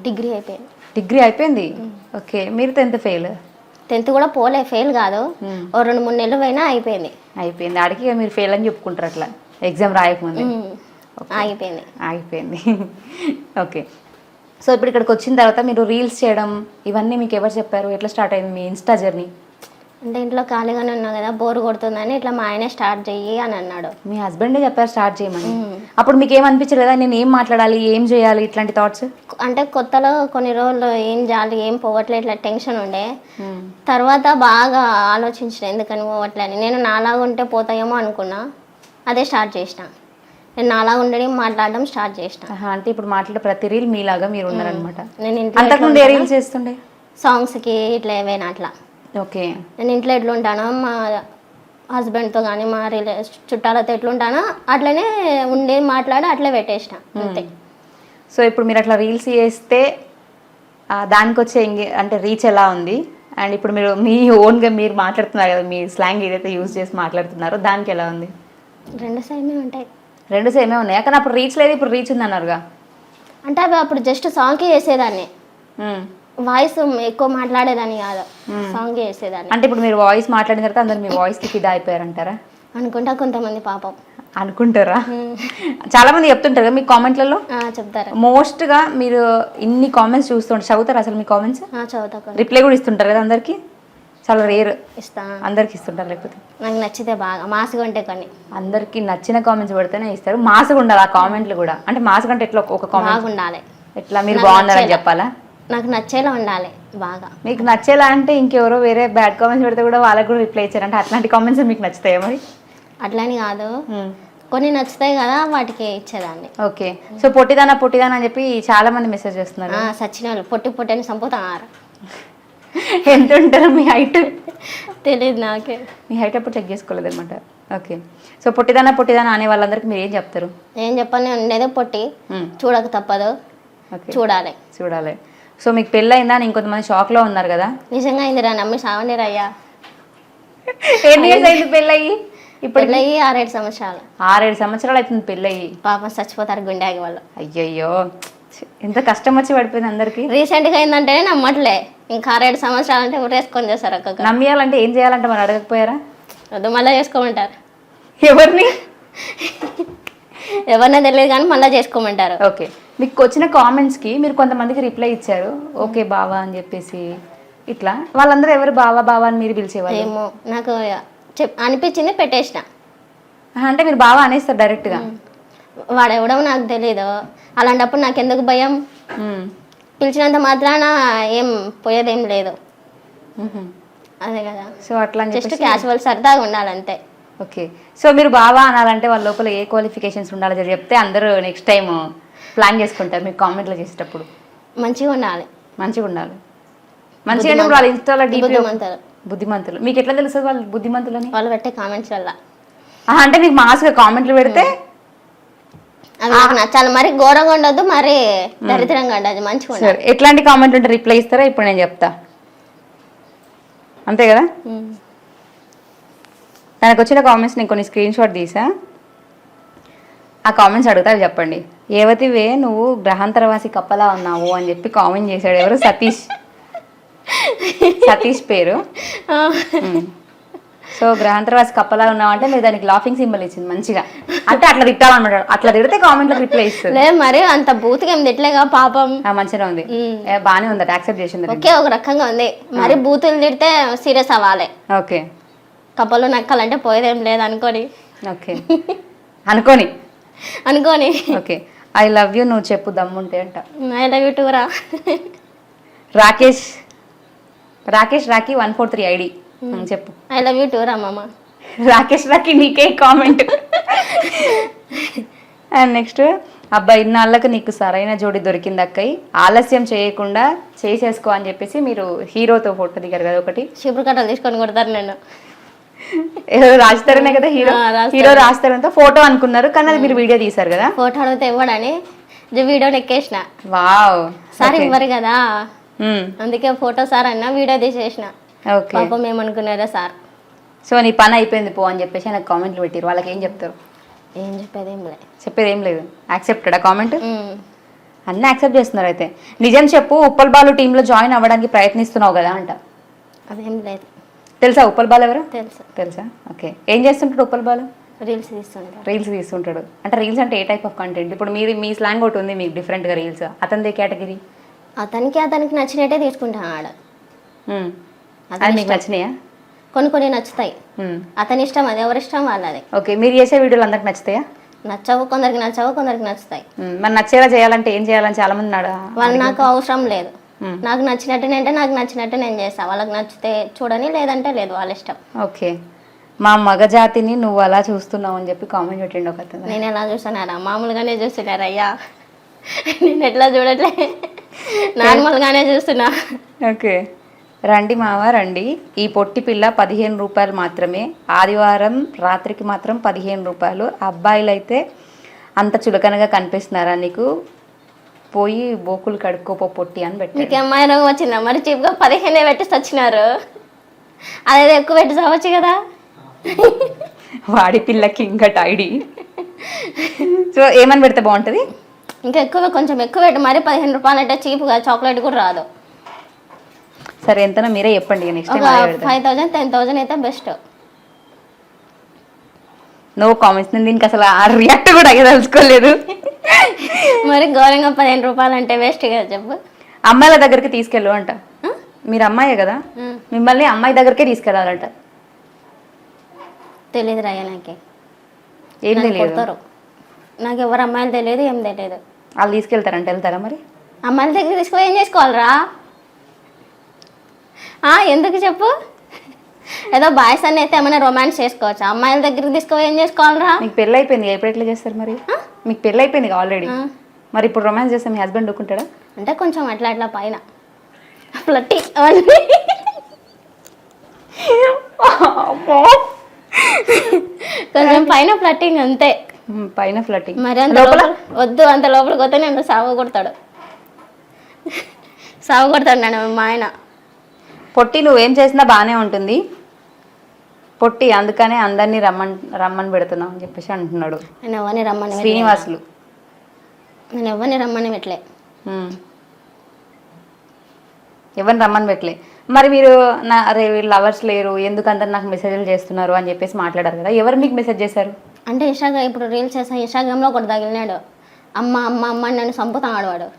డిగ్రీ అయిపోయింది. డిగ్రీ అయిపోయింది. ఓకే. మీరు 10th ఫెయిల్? 10th కూడా పోలే, ఫెయిల్ కాదు. ఓ 2-3 నెలలు పోయినా అయిపోయింది. అయిపోయింది. ఆడికి మీరు ఫెయిల్ అని చెప్పుకుంటారు అట్లా ఎగ్జామ్ రాయకముందు? ఆగిపోయింది. ఓకే. సో ఇప్పుడు ఇక్కడికి వచ్చిన తర్వాత మీరు రీల్స్ చేయడం ఇవన్నీ మీకు ఎవరు చెప్పారు? ఎట్లా స్టార్ట్ అయింది మీ ఇన్స్టా జర్నీ? అంటే ఇంట్లో ఖాళీగానే ఉన్నా కదా, బోర్ కొడుతుందని ఇట్లా మా ఆయనే స్టార్ట్ చెయ్యి అని అన్నాడు. మీ హస్బెండే చెప్పారు స్టార్ట్ చేయమని? అప్పుడు మీకు ఏమనిపించలేదు కదా, నేను ఏం మాట్లాడాలి, ఏం చేయాలి, ఇట్లాంటి థాట్స్? అంటే కొత్తలో కొన్ని రోజులు ఏం చేయాలి, ఏం పోవట్లే, ఇట్లా టెన్షన్ ఉండే. తర్వాత బాగా ఆలోచించిన ఎందుకని పోవట్లే అని. నేను నాలాగా ఉంటే పోతాయేమో అనుకున్నా, అదే స్టార్ట్ చేసిన. నేను నాలాగా ఉండడం మాట్లాడడం స్టార్ట్ చేసిన. అంటే ఇప్పుడు మాట్లాడే ప్రతి రీల్ మీలాగా మీరు ఉన్నారనమాట. నేను అంతకుముందు ఏ రీల్స్ చేస్తుండే? సాంగ్స్కి ఇట్లా ఏవైనా అట్లా. ఓకే. నేను ఇంట్లో ఎట్లుంటానో మా హస్బెండ్తో కానీ మా చుట్టాలతో ఎట్లుంటానో అట్లనే ఉండి మాట్లాడి అట్లే పెట్టేసిన అంతే. సో ఇప్పుడు మీరు అట్లా రీల్స్ చేస్తే దానికి వచ్చే అంటే రీచ్ ఎలా ఉంది? అండ్ ఇప్పుడు మీరు మీ ఓన్గా మీరు మాట్లాడుతున్నారు కదా, మీ స్లాంగ్ ఏదైతే యూజ్ చేసి మాట్లాడుతున్నారో దానికి ఎలా ఉంది? 2 సేమే ఉంటాయి. 2 సేమే ఉన్నాయి. కానీ అప్పుడు రీచ్ లేదు, ఇప్పుడు రీచ్ ఉంది అన్నారుగా. అంటే అవి అప్పుడు జస్ట్ సాంగ్కి చేసేదాన్ని, వాయిస్ ఎక్కువ మాట్లాడేదాన్ని కాదు, సాంగ్ చేసేదాన్ని. అంటే ఇప్పుడు మీరు వాయిస్ మాట్లాడిన తర్వాత అందరు మీ వాయిస్కి ఫిదా అయిపోయారంటారా? అనుకుంటా కొంతమంది పాపం. అనుకుంటారా? చాలా మంది చెప్తుంటారు కదా మీ కామెంట్లలో. చెప్తారు. మోస్ట్గా మీరు ఇన్ని కామెంట్స్ చూస్తుంటారు, చదువుతారు అసలు మీ కామెంట్స్? చదువుతా. రిప్లై కూడా ఇస్తుంటారు కదా అందరికి? చాలా రేర్. ఇస్తా. అందరికి ఇస్తుంటారు లేకపోతే? నాకు నచ్చితే బాగా మాస్గా ఉంటే కొన్ని. అందరికి నచ్చిన కామెంట్స్ పెడితేనే ఇస్తారు. మాస్గా ఉండాలి ఆ కామెంట్లు కూడా. అంటే మాస్గా అంటే ఎట్లా ఒక కామెంట్ బాగుండాలి, ఎట్లా మీరు బాగున్నారని చెప్పాలా? నాకు నచ్చేలా ఉండాలి బాగా. మీకు నచ్చేలా అంటే ఇంకెవరో వేరే బ్యాడ్ కామెంట్స్ పెడితే కూడా వాళ్ళకి కూడా రిప్లై ఇచ్చారు అంటే అట్లాంటి కామెంట్స్ మీకు నచ్చుతాయా మరి? అట్లని కాదు, కొన్ని నచ్చుతాయి కదా వాటికి ఇచ్చేదాన్ని. ఓకే. సో పొట్టిదానా పొట్టిదానా అని చెప్పి చాలా మంది మెసేజ్ చేస్తున్నారు. సచిన వాళ్ళు పొట్టిని చంపుతున్నారు. ఎంత ఉంటారు మీ హైట్? తెలియదు నాకే. మీ హైట్ అప్పుడు చెక్ చేసుకోలేదు అనమాట. ఓకే. సో పొట్టిదానా పొట్టిదానా అనే వాళ్ళందరికీ మీరు ఏం చెప్తారు? ఏం చెప్పాలి, ఉండేదే పొట్టి, చూడక తప్పదు, చూడాలి. చూడాలి. సో మీకు పెళ్ళి అయిందా అని ఇంకొంతమంది షాక్లో ఉన్నారు కదా? నిజంగా అయిందిరా, నమ్మి సావండిరా అయ్యా. ఎన్ని ఇయర్స్ అయింది పెళ్ళయ్యి? ఇప్పుడు పెళ్ళయి 6-7 సంవత్సరాలు. 6-7 సంవత్సరాలు అవుతుంది పెళ్ళయ్యి. పాపం చచ్చిపోతారు గుండె ఆగి వాళ్ళు. అయ్యయ్యో, ఎంత కష్టం వచ్చి పడిపోయింది అందరికి. రీసెంట్గా అయిందంటేనే నమ్మట్లే, ఇంకా 6-7 సంవత్సరాలు అంటే ఊరేసుకొని చేస్తారు. అక్క నమ్మియాలంటే ఏం చేయాలంటే మరి అడగకపోయారా? వద్దు, మళ్ళీ చేసుకోమంటారు. ఎవరిని? ఎవరినో తెలియదు కానీ మళ్ళీ చేసుకోమంటారు. ఓకే. మీకు వచ్చిన కామెంట్స్కి మీరు కొంతమందికి రిప్లై ఇచ్చారు, ఓకే బావా అని చెప్పేసి. ఇట్లా వాళ్ళందరూ ఎవరు బావా బావా అని మీరు పిలిచేవారు? ఏమో నాకు అనిపించింది పెట్టేసిన. అంటే మీరు బావా అనేస్తారు డైరెక్ట్గా? వాడెవడో నాకు తెలీదు. అలాంటప్పుడు నాకు ఎందుకు భయం? పిలిచినంత మాత్రాన ఏం పోయేదేం లేదు, అదే కదా. సో అట్లా జస్ట్ క్యాజువల్ సరదాగా ఉండాలంతే. ఓకే. సో మీరు బావా అనాలంటే వాళ్ళ లోపల ఏ క్వాలిఫికేషన్స్ ఉండాలో చెప్తే అందరూ నెక్స్ట్ టైం ప్లాన్ చేసుకుంటారు మీకు కామెంట్లో చేసేటప్పుడు? మంచిగా ఉండాలి. మంచిగా ఉండాలి. మంచిగా అంటే వాళ్ళు ఇన్స్టాలో బుద్ధిమంతులు. బుద్ధిమంతులు. మీకు ఎట్లా తెలుస్తుంది వాళ్ళు బుద్ధిమంతులని? వాళ్ళు పెట్టే కామెంట్స్ వల్ల. అంటే మీకు మాస్గా కామెంట్లు పెడితే అవి నాకు నచ్చాలి. మరి ఘోరంగా ఉండదు, మరి దరిద్రంగా ఉండదు, మంచిగా ఉండాలి. ఎట్లాంటి కామెంట్ ఉంటే రిప్లై ఇస్తారా ఇప్పుడు నేను చెప్తా, అంతే కదా? తనకు వచ్చిన కామెంట్స్ నేను కొన్ని స్క్రీన్ షాట్ తీసా. ఆ కామెంట్స్ అడుగుతా అవి చెప్పండి. ఏవతివే నువ్వు గ్రహాంతరవాసి కప్పలా ఉన్నావు అని చెప్పి కామెంట్ చేశాడు. ఎవరు? సతీష్ పేరు. సో గ్రహాంతరవాసి కప్పలా ఉన్నావు అంటే మీరు దానికి లాఫింగ్ సింబల్ ఇచ్చింది మంచిగా. అంటే అట్లా తిట్టాలన్నమాట. అట్లా తిడితే కామెంట్లో రిప్లై ఇస్తుంది. లేదు మరి అంత బూతుగా ఏం తిట్టలేగా పాపం. మంచిగా ఉంది, బాగానే ఉంది, యాక్సెప్ట్ చేసింది. ఓకే, ఒక రకంగా ఉంది. మరి బూతులు తిడితే సీరియస్ అవ్వాలి. ఓకే, కప్పలు నక్కాలంటే పోయేదేం లేదు అనుకోని. ఓకే అనుకోని ఓకే. ఐ లవ్ యూ నువ్వు చెప్పు దమ్ముంటే అంట. ఐ లవ్ యూ టూరా. రాకేష్ రాకీ 143 ఐడి చెప్పు. ఐ లవ్ యూ టూరా మామ. రాకేష్ రాకీ నీకే కామెంట్. అండ్ నెక్స్ట్, అబ్బా ఇన్నాళ్ళకు నీకు సరైన జోడి దొరికింది అక్కయ్య, ఆలస్యం చేయకుండా చేసేసుకో అని చెప్పేసి మీరు హీరోతో ఫోటో దిగారు కదా ఒకటి. చీపురు కట్టలు తీసుకొని కొడతారు నేను. ఏదో రాజుతారనే కదా హీరో రాజుతారంతో ఫోటో అనుకున్నారు, కానీ అది మీరు వీడియో తీశారు కదా. ఫోటో అడిగితే ఇవ్వడని వీడియోని ఎక్కేసిన. వావ్. సార్ ఇవ్వరు కదా, అందుకే ఫోటో సార్ అన్న వీడియో తీసేసిన. పాపం ఏమనుకున్నారా సార్. సో నీ పని అయిపోయింది పో అని చెప్పేసి నాకు కామెంట్లు పెట్టారు. వాళ్ళకి ఏం చెప్తారు? ఏం చెప్పేది ఏం లేదు. యాక్సెప్టెడ్ ఆ కామెంట్? అన్నీ యాక్సెప్ట్ చేస్తున్నారు. అయితే నిజం చెప్పు, ఉప్పల్ బాలు టీంలో జాయిన్ అవ్వడానికి ప్రయత్నిస్తున్నావు కదా అంట. అదేం లేదు. తెలుసా ఉప్పల్ బాలు ఎవరు? తెలుసా. ఓకే, ఏం చేస్తుంటాడు ఉప్పల్ బాలు? రీల్స్ తీస్తుంటాడు. అంటే రీల్స్ అంటే ఏ టైప్ ఆఫ్ కంటెంట్? ఇప్పుడు మీ స్లాంగ్ ఒకటి ఉంది మీకు డిఫరెంట్గా రీల్స్. అతనిదే కేటగిరీ? అతనికి నచ్చినట్టే తీసుకుంటాడు. అది మీకు నచ్చినాయా? కొన్ని నచ్చుతాయి. అతని ఇష్టం, అది ఎవరి ఇష్టం వాళ్ళది. ఓకే, మీరు చేసే వీడియోలు అందరికి నచ్చుతాయా? నచ్చవు, కొందరికి నచ్చుతాయి. మరి నచ్చేలా చేయాలంటే ఏం చేయాలని చాలా మంది వాళ్ళు నాకు అవసరం లేదు. నాకు నచ్చినట్టు నేను చేస్తా. వాళ్ళకి నచ్చితే చూడని, లేదంటే లేదు, వాళ్ళ ఇష్టం. ఓకే, మా మగజాతిని నువ్వు అలా చూస్తున్నావు అని చెప్పి కామెంట్ పెట్టండి ఒక అతను. నేను ఎలా చూస్తున్నారా? మామూలుగానే చూస్తున్నారా అయ్యా, నేను ఎట్లా చూడట్లే, నార్మల్గానే చూస్తున్నా. ఓకే, రండి మావా రండి, ఈ పొట్టి పిల్ల 15 రూపాయలు మాత్రమే, ఆదివారం రాత్రికి మాత్రం 15 రూపాయలు. అబ్బాయిలు అయితే అంత చులకనగా కనిపిస్తున్నారా నీకు, పోయి బోకులు కడుక్కోపో పొట్టి అని పెట్టి. మీకు అమ్మాయి రోగం వచ్చిందా? మరి చీప్గా 15 పెట్టేసి వచ్చినారు, అదేదో ఎక్కువ పెట్టి చావచ్చు కదా. వాడి పిల్లకి ఇంకా ఐడి. సో ఏమని పెడితే బాగుంటుంది? ఇంకా కొంచెం ఎక్కువ పెట్టి, మరి 15 రూపాయలు అంటే చీప్గా చాక్లెట్ కూడా రాదు. సరే ఎంతనా మీరే చెప్పండి. నెక్స్ట్ 5,000 10,000 అయితే బెస్ట్. No comments. నేను దీనికి అసలు ఆ రియాక్ట్ కూడా తెలుసుకోలేదు. మరి ఘోరంగా 15 రూపాయలు అంటే వేస్ట్ కదా చెప్పు. అమ్మాయిల దగ్గరికి తీసుకెళ్ళు అంట. మీరు అమ్మాయే కదా, మిమ్మల్ని అమ్మాయి దగ్గరికే తీసుకెళ్ళాలంట. తెలియదు రాయ, నాకే ఏం తెలియదు. నాకు ఎవరు అమ్మాయిలు తెలియదు, ఏం తెలియదు. వాళ్ళు తీసుకెళ్తారంట. వెళ్తారా మరి? అమ్మాయిల దగ్గర తీసుకుని ఏం చేసుకోవాలరా? ఎందుకు చెప్పు? ఏదో బాయ్స్ అని అయితే ఏమైనా రొమాన్స్ చేసుకోవచ్చు, అమ్మాయిల దగ్గరికి తీసుకుని ఏం చేసుకోవాలరా? మీకు పెళ్ళి అయిపోయింది, ఎప్పుడు ఎట్లా చేస్తారు మరి? మీకు పెళ్ళి అయిపోయింది ఆల్రెడీ, మరి ఇప్పుడు రొమాన్స్ చేస్తే మీ హస్బెండ్ ఒప్పుకుంటాడా? అంటే కొంచెం అట్లా పైన ఫ్లట్టి, కొంచెం పైన ఫ్లట్టింగ్ అంతే. పైన ఫ్లట్టింగ్ మరి అంత వద్దు, అంత లోపలికి వస్తే నేను సాగు కొడతాడు నన్ను మా ఆయన. పొట్టి నువ్వేం చేసినా బాగానే ఉంటుంది పొట్టి, అందుకనే అందరినీ రమ్మని పెడుతున్నావు అని చెప్పేసి అంటున్నాడు. నేను ఎవరిని రమ్మని శ్రీనివాసులు. నేను ఎవరిని రమ్మని పెట్టలే. ఎవరిని రమ్మని పెట్టలే. మరి మీరు అరే వీళ్ళు లవర్స్ లేరు, ఎందుకందరు నాకు మెసేజ్లు చేస్తున్నారు అని చెప్పేసి మాట్లాడారు కదా, ఎవరు మీకు మెసేజ్ చేశారు? అంటే ఇన్స్టాగ్రామ్, ఇప్పుడు రీల్స్ చేస్తా, ఇన్స్టాగ్రామ్లో ఒకటి తగిలినాడు, అమ్మ అమ్మ అమ్మ అని నన్ను చంపుతాడు వాడు.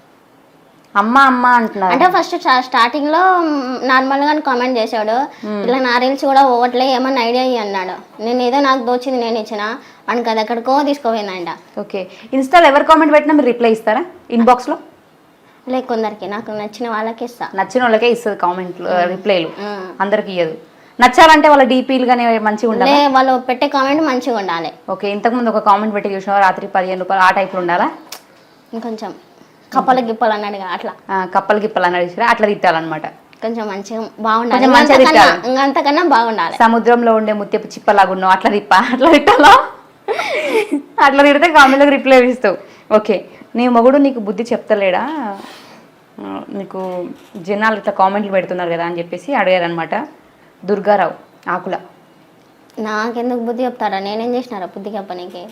అమ్మ అమ్మ అంటున్నారు. అంటే ఫస్ట్ స్టార్టింగ్ లో నార్మల్ గా కామెంట్ చేశాడు, ఇలా నా రీల్స్ కూడా పోవట్లే, ఏమన్నా ఐడియా ఇయ్యి అన్నాడు. నేను ఏదో నాకు దోచింది నేను ఇచ్చిన, వానికి అది ఎక్కడికో తీసుకోపోయిందంట. ఓకే, ఇన్స్టాలో ఎవరు కామెంట్ పెట్టినా మీరు రిప్లై ఇస్తారా ఇన్బాక్స్ లో? లేక కొందరికి, నాకు నచ్చిన వాళ్ళకి ఇస్తా. నచ్చిన వాళ్ళకే ఇస్తుంది కామెంట్లు, రిప్లైలు, అందరికి ఇయ్యదు. నచ్చాలంటే వాళ్ళ డీపీలు కానీ మంచిగా ఉండాలి, వాళ్ళు పెట్టే కామెంట్ మంచిగా ఉండాలి. ఓకే, ఇంతకుముందు ఒక కామెంట్ పెట్టి చూసినా రాత్రి 15 రూపాయలు, ఆ టైప్లో ఉండాలా? ఇంకొంచెం కప్పలు గిప్పలు అన్నాడుగా, అట్లా కప్పలు గిప్పలు అన్నాడు, అట్లా తిట్టాలన్నమాట. కొంచెం మంచిగా బాగుండాలి, అంతకన్నా బాగుండాలి. సముద్రంలో ఉండే ముత్యపు చిప్పలాగా ఉన్నావు, అట్లా తిట్టాలా? అట్లా తిడితే కామెంట్లకు రిప్లై ఇస్తావు. ఓకే, నీ మొగుడు నీకు బుద్ధి చెప్తలేడా, నీకు జనాలు ఇట్లా కామెంట్లు పెడుతున్నారు కదా అని చెప్పేసి అడిగారనమాట దుర్గారావు ఆకుల. నాకెందుకు బుద్ధి చెప్తాడా? నేనేం చేసినారా బుద్ధి చెప్పనీకి?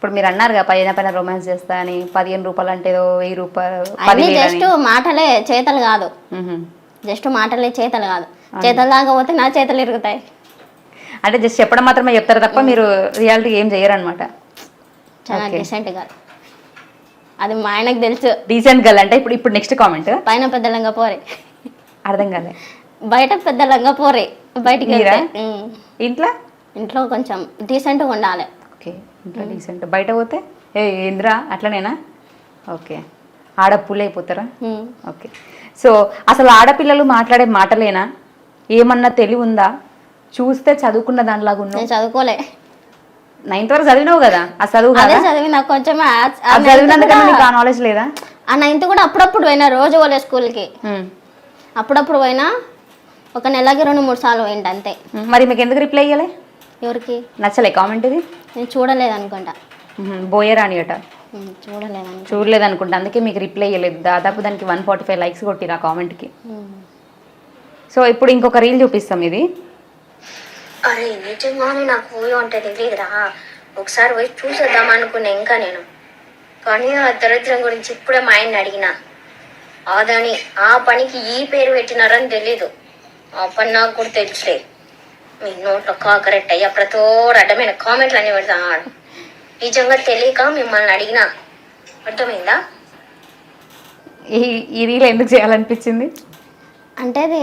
ఇప్పుడు మీరు అన్నారు కదా పైన రొమాన్స్ చేస్తా అని 15 రూపాయలు అంటే ఏదో 1000 రూపాయలు అన్ని 10,000 జస్ట్ మాటలే, చేతలు కాదు. జస్ట్ మాటలే, చేతలు కాదు. చేతలు దాకపోతే నా చేతలు ఇరుగుతాయి. అంటే జస్ట్ చెప్పడం మాత్రమే చెప్తారు తప్ప మీరు రియాలిటీ ఏం చేయరు అనమాట. చాలా డీసెంట్ గా, అది మా ఆయనకు తెలుసు. డీసెంట్ గల్ అంటే ఇప్పుడు నెక్స్ట్ కామెంట్, పైన పెద్ద లంగా పోరే, అర్థం కాలే. బయట పెద్ద లంగా పోరే, బయటికి మీరా? వెళ్తే. ఇంట్లో ఇంట్లో కొంచెం డీసెంట్గా ఉండాలి. ఓకే, ఇంట్లో డీసెంట్, బయట పోతే ఏంద్రా అట్లనేనా? ఓకే, ఆడపుల్లే అయిపోతారా? ఓకే. సో అసలు ఆడపిల్లలు మాట్లాడే మాటలేనా? ఏమన్నా తెలివి ఉందా? చూస్తే చదువుకున్న దానిలాగా ఉన్నావు. నేను చదువుకోలే. 9th వరకు చదివినావు కదా, ఆ చదువు అదే కదా? చదివి నాకు కొంచెం చదివినందుకన్నా నీకు ఆ నాలెడ్జ్ లేదా? ఆ 9th కూడా అప్పుడప్పుడు పోయినా, రోజు పోలే స్కూల్కి. అప్పుడప్పుడు పోయినా, ఒక నెలకి 2-3 సార్లు పోయింది అంతే. మరి మీకు ఎందుకు రిప్లై ఇయ్యలే? ఎవరికి నచ్చలే కామెంట్ ఇది? నేను చూడలేదు అనుకుంటా. బోయరాని అట చూడలేదనుకుంటా. చూడలేదు అనుకుంటా, అందుకే మీకు రిప్లై ఇవ్వలేదు. దాదాపు దానికి 145 లైక్స్ కొట్టిరు ఆ కామెంట్కి. సో ఇప్పుడు ఇంకొక రీల్ చూపిస్తాం. ఇది అరే నిజంగానే నాకు ఊయో అంటే తెలియదురా, ఒకసారి పోయి చూసేద్దాం అనుకున్నా ఇంకా నేను. కానీ ఆ దరిద్రం గురించి ఇప్పుడే మా ఆయన్ని అడిగిన. అదని ఆ పనికి ఈ పేరు పెట్టినారని తెలీదు. ఆ పని నాకు కూడా తెలుసులే. మీ నోట్లో కరెక్ట్ అయ్యా ప్రతోడు అడ్డమైన కామెంట్లు అన్ని పెడతాడు. నిజంగా తెలియక మిమ్మల్ని అడిగినా, అర్థమైందా? ఈ రీల్ ఎందుకు చేయాలనిపించింది అంటే అది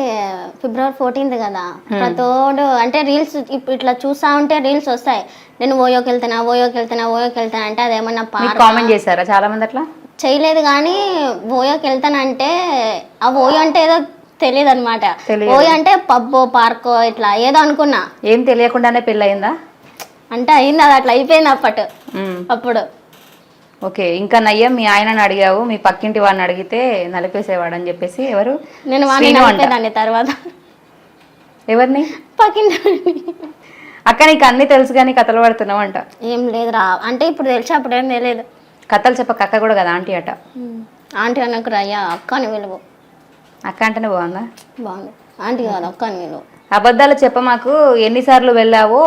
February 14th కదా, ప్రతోడు అంటే రీల్స్ ఇప్పుడు ఇట్లా చూస్తా ఉంటే రీల్స్ వస్తాయి. నేను ఓయోకి వెళ్తానా అంటే అదేమన్నా కామెంట్ చేశారా చాలా మంది? అట్లా చేయలేదు కానీ ఓయోకి వెళ్తానంటే ఆ ఓయో అంటే ఏదో తెలియదు అనమాట. ఓయో అంటే పబ్బో పార్కో ఇట్లా ఏదో అనుకున్నా. ఏం తెలియకుండానే పెళ్ళి అయిందా? అంటే అయింది, అది అట్లా అయిపోయింది అప్పుడు. ఓకే, ఇంకా నయ్యం మీ ఆయనని అడిగావు, మీ పక్కింటి వాడిని అడిగితే నలిపేసేవాడు అని చెప్పేసి. ఎవరు? నేను వాడిని నలిపేదాన్ని తర్వాత. ఎవరిని? పక్కింటి. అక్క నీకు అన్ని తెలుసు కానీ కథలు పడుతున్నావు అంట. ఏం లేదు రా, అంటే ఇప్పుడు తెలిసి అప్పుడేం తెలియదు. కథలు చెప్పక అక్క కూడా కదా ఆంటీ అట. ఆంటీ అన్నకు రయ్యా అక్క అని విలువ. అక్క అంటేనే బాగుందా? బాగుంది. ఆంటీ కాదు అక్క అని విలువ. అబద్ధాలు చెప్ప మాకు, ఎన్నిసార్లు వెళ్ళావో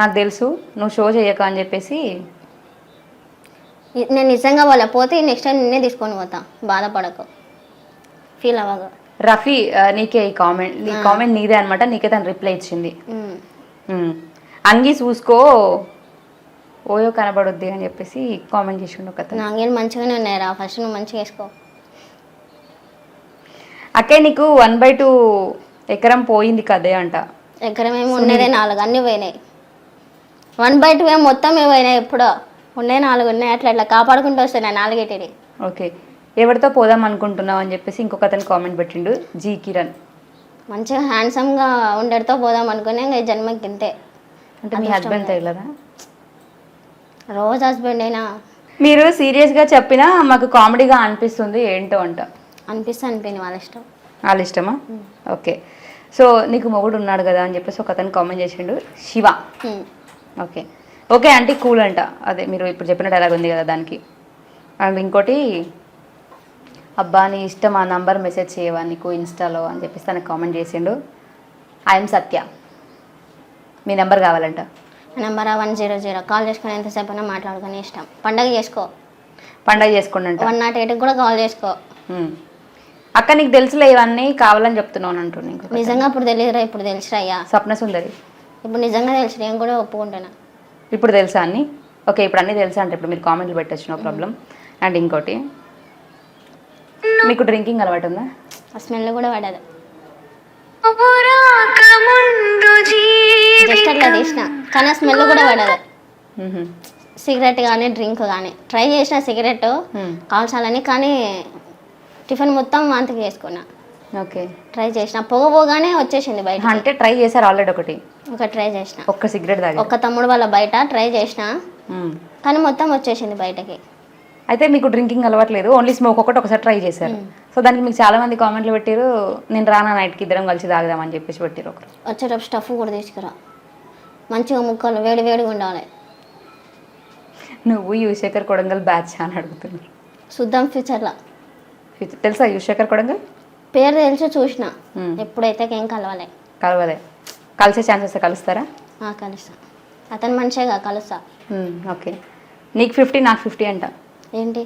నాకు తెలుసు, నువ్వు షో చేయక అని చెప్పేసి. నేను నిజంగా వాళ్ళ పోతే నెక్స్ట్ టైం నిన్నే తీసుకొని పోతా, బాధపడకు, ఫీల్ అవ్వగా. రఫీ నీకే ఈ కామెంట్, నీ కామెంట్ నీదే అనమాట. నీకే తను రిప్లై ఇచ్చింది. అంగి చూసుకో ఓయో కనబడుద్ది అని చెప్పేసి కామెంట్ చేసిండు ఒక అతను. నాకేం మంచిగానే ఉన్నాయిరా, ఫస్ట్ నువ్వు మంచిగా వేసుకో. అక్కే నీకు 1/2 ఎకరం పోయింది కదే అంట. ఎకరం ఏమి ఉండేదే 4, అన్నీ పోయినాయి. 1/2 ఏమి మొత్తం పోయినాయి, ఎప్పుడో ఉన్నాయి 4 ఉన్నాయి. అట్లా కాపాడుకుంటూ వస్తున్నాయి 4 ఓకే, ఎవరితో పోదాం అనుకుంటున్నావు అని చెప్పేసి ఇంకొక అతను కామెంట్ పెట్టిండు, జీ కిరణ్. మంచిగా హ్యాండ్సమ్గా ఉండేటితో పోదాం అనుకునే, ఇంకా జన్మకి ఇంతే. అంటే మీ హస్బెండ్ తగిలరా? రోజు హస్బెండ్ అయినా. మీరు సీరియస్గా చెప్పినా మాకు కామెడీగా అనిపిస్తుంది ఏంటో అంట. అనిపింది వాళ్ళ ఇష్టమా? ఓకే. సో నీకు మొగుడు ఉన్నాడు కదా అని చెప్పేసి ఒక అతను కామెంట్ చేసిండు, Shiva. Okay okay aunty cool అంట. అదే మీరు ఇప్పుడు చెప్పిన డైలాగ్ ఉంది కదా దానికి. అండ్ ఇంకోటి, అబ్బా నీ ఇష్టం, ఆ నంబర్ మెసేజ్ చేయవా నీకు ఇన్స్టాలో అని చెప్పేసి తనకు కామెంట్ చేసిండు. ఐఎమ్ సత్య, మీ నెంబర్ కావాలంట. నెంబర్ 100 కాల్ చేసుకుని ఎంతసేపు అయినా మాట్లాడుకుని ఇష్టం. పండగ చేసుకోండి అంట. 108 కూడా కాల్ చేసుకో. అక్క నీకు తెలుసులే ఇవన్నీ, కావాలని చెప్తున్నాను అంటున్నా. నిజంగా అప్పుడు తెలియదురా, ఇప్పుడు తెలుసురా అయ్యా. స్వప్న సుందరి ఇప్పుడు నిజంగా తెలుసు, నేను కూడా ఒప్పుకుంటున్నా. ఇప్పుడు తెలుసా అన్ని? ఓకే, ఇప్పుడు అన్నీ తెలుసా అంటే ఇప్పుడు మీరు కామెంట్లు పెట్టచ్చు, నో ప్రాబ్లం. అండ్ ఇంకోటి, మీకు డ్రింకింగ్ అలవాటు ఉందా? ఆ స్మెల్ కూడా పడదు, జస్ట్ అట్లా తీసిన, కానీ ఆ స్మెల్ కూడా పడదు. సిగరెట్ కానీ డ్రింక్ కానీ ట్రై చేసిన, సిగరెట్ కాల్చాలని, కానీ టిఫిన్ మొత్తం వాంతికి చేసుకున్నా. ఓకే, ట్రై చేసిన, పోగానే వచ్చేసింది బయట. అంటే ట్రై చేశారు ఆల్రెడీ? ఒకటి ట్రై చేసిన, ఒక్క సిగరెట్ తాగి, ఒక్క తమ్ముడు వాళ్ళ బయట ట్రై చేసిన, కానీ మొత్తం వచ్చేసింది బయటకి. అయితే మీకు డ్రింకింగ్ అలవాట్లేదు, ఓన్లీ స్మోక్ ఒకసారి ట్రై చేశారు. సో దానికి మీకు చాలా మంది కామెంట్లు పెట్టారు, నేను రానా నైట్కి ఇద్దరం కలిసి తాగుదామని చెప్పేసి పెట్టారు. ఒకరు వచ్చేటప్పుడు స్టఫ్ కూడా తీసుకురా, మంచిగా ముక్కలు వేడిగా ఉండాలి. నువ్వు యువశేఖర్ కొడంగల్ బ్యాచ్ అని అడుగుతున్నారు. చూద్దాం ఫ్యూచర్లో. తెలుసా యువశేఖర్ కొడంగల్? పేరు తెలుసు, చూసిన. ఎప్పుడైతే ఏం కలవలే. కలిసే ఛాన్స్ వస్తే కలుస్తారా? కలుస్తా. అతని మనిషేగా కలుస్తా. ఓకే, నీకు 50 నాకు 50 అంట. ఏంటి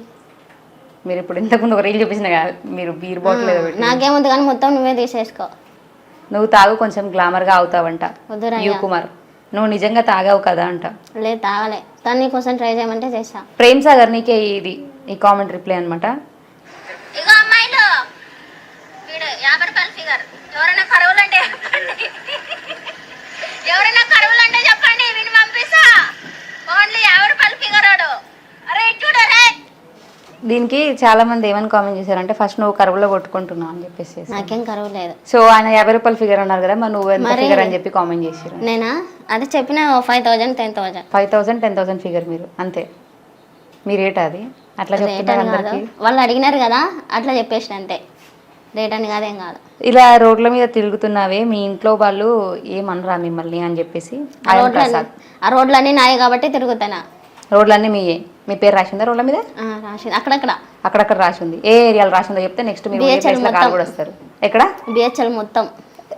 మీరు ఇప్పుడు ఇంతకుముందు ఒక రీల్ చూపించిన కదా, మీరు బీర్ బాటిల్ ఏదో పెట్టి. నాకేముంది కానీ మొత్తం నువ్వే తీసేసుకో. నువ్వు తాగు, కొంచెం గ్లామర్గా అవుతావంట. వద్దురా యూ కుమార్, నువ్వు నిజంగా తాగావు కదా అంట. లేదు తాగలే, కానీ నీకోసం ట్రై చేయమంటే చేస్తా. ప్రేమ్ సాగర్ నీకే ఇది ఈ కామెంట్ రిప్లై అనమాట. ఇగో అమ్మాయిలు వీడు 50 రూపాయల ఫిగర్. ఎవరైనా కరువులంటే చెప్పండి, వీడిని పంపిస్తా. ఓన్లీ 50 రూపాయల ఫిగర్ వాడు. అరే చూడు రే. దీనికి చాలా మంది ఏమని కామెంట్ చేశారంటే, ఫస్ట్ నువ్వు కరువులో కొట్టుకుంటున్నావు అని చెప్పేసి. నాకేం కరువు లేదు. సో ఆయన 50 రూపాయల ఫిగర్ అన్నారు కదా, మరి నువ్వు ఎంత ఫిగర్ అని చెప్పి కామెంట్ చేశారు. నేనా అదే చెప్పిన 5000 10,000 5,000 10,000 ఫిగర్ మీరు అంతే. మీ రేట్ అది అట్లా చెప్తున్నారు అందరికి. వాళ్ళు అడిగినారు కదా అట్లా చెప్పేసిన అంతే. రేట్ అని కాదేం కాదు. ఇలా రోడ్ల మీద తిరుగుతున్నావే, మీ ఇంట్లో వాళ్ళు ఏమనరా మిమ్మల్ని అని చెప్పేసి. ఆ రోడ్లన్నీ నాయే కాబట్టి తిరుగుతానా. రోడ్లన్నీ మీయే. మీ పేరు రాసిందా రోడ్ల మీద? రాసింది అక్కడక్కడ అక్కడక్కడ రాసింది. ఏ ఏరియాలో రాసిందో చెప్తే నెక్స్ట్ మీరు కాల్ కూడా వస్తారు. ఎక్కడ? బిహెచ్ఎల్ మొత్తం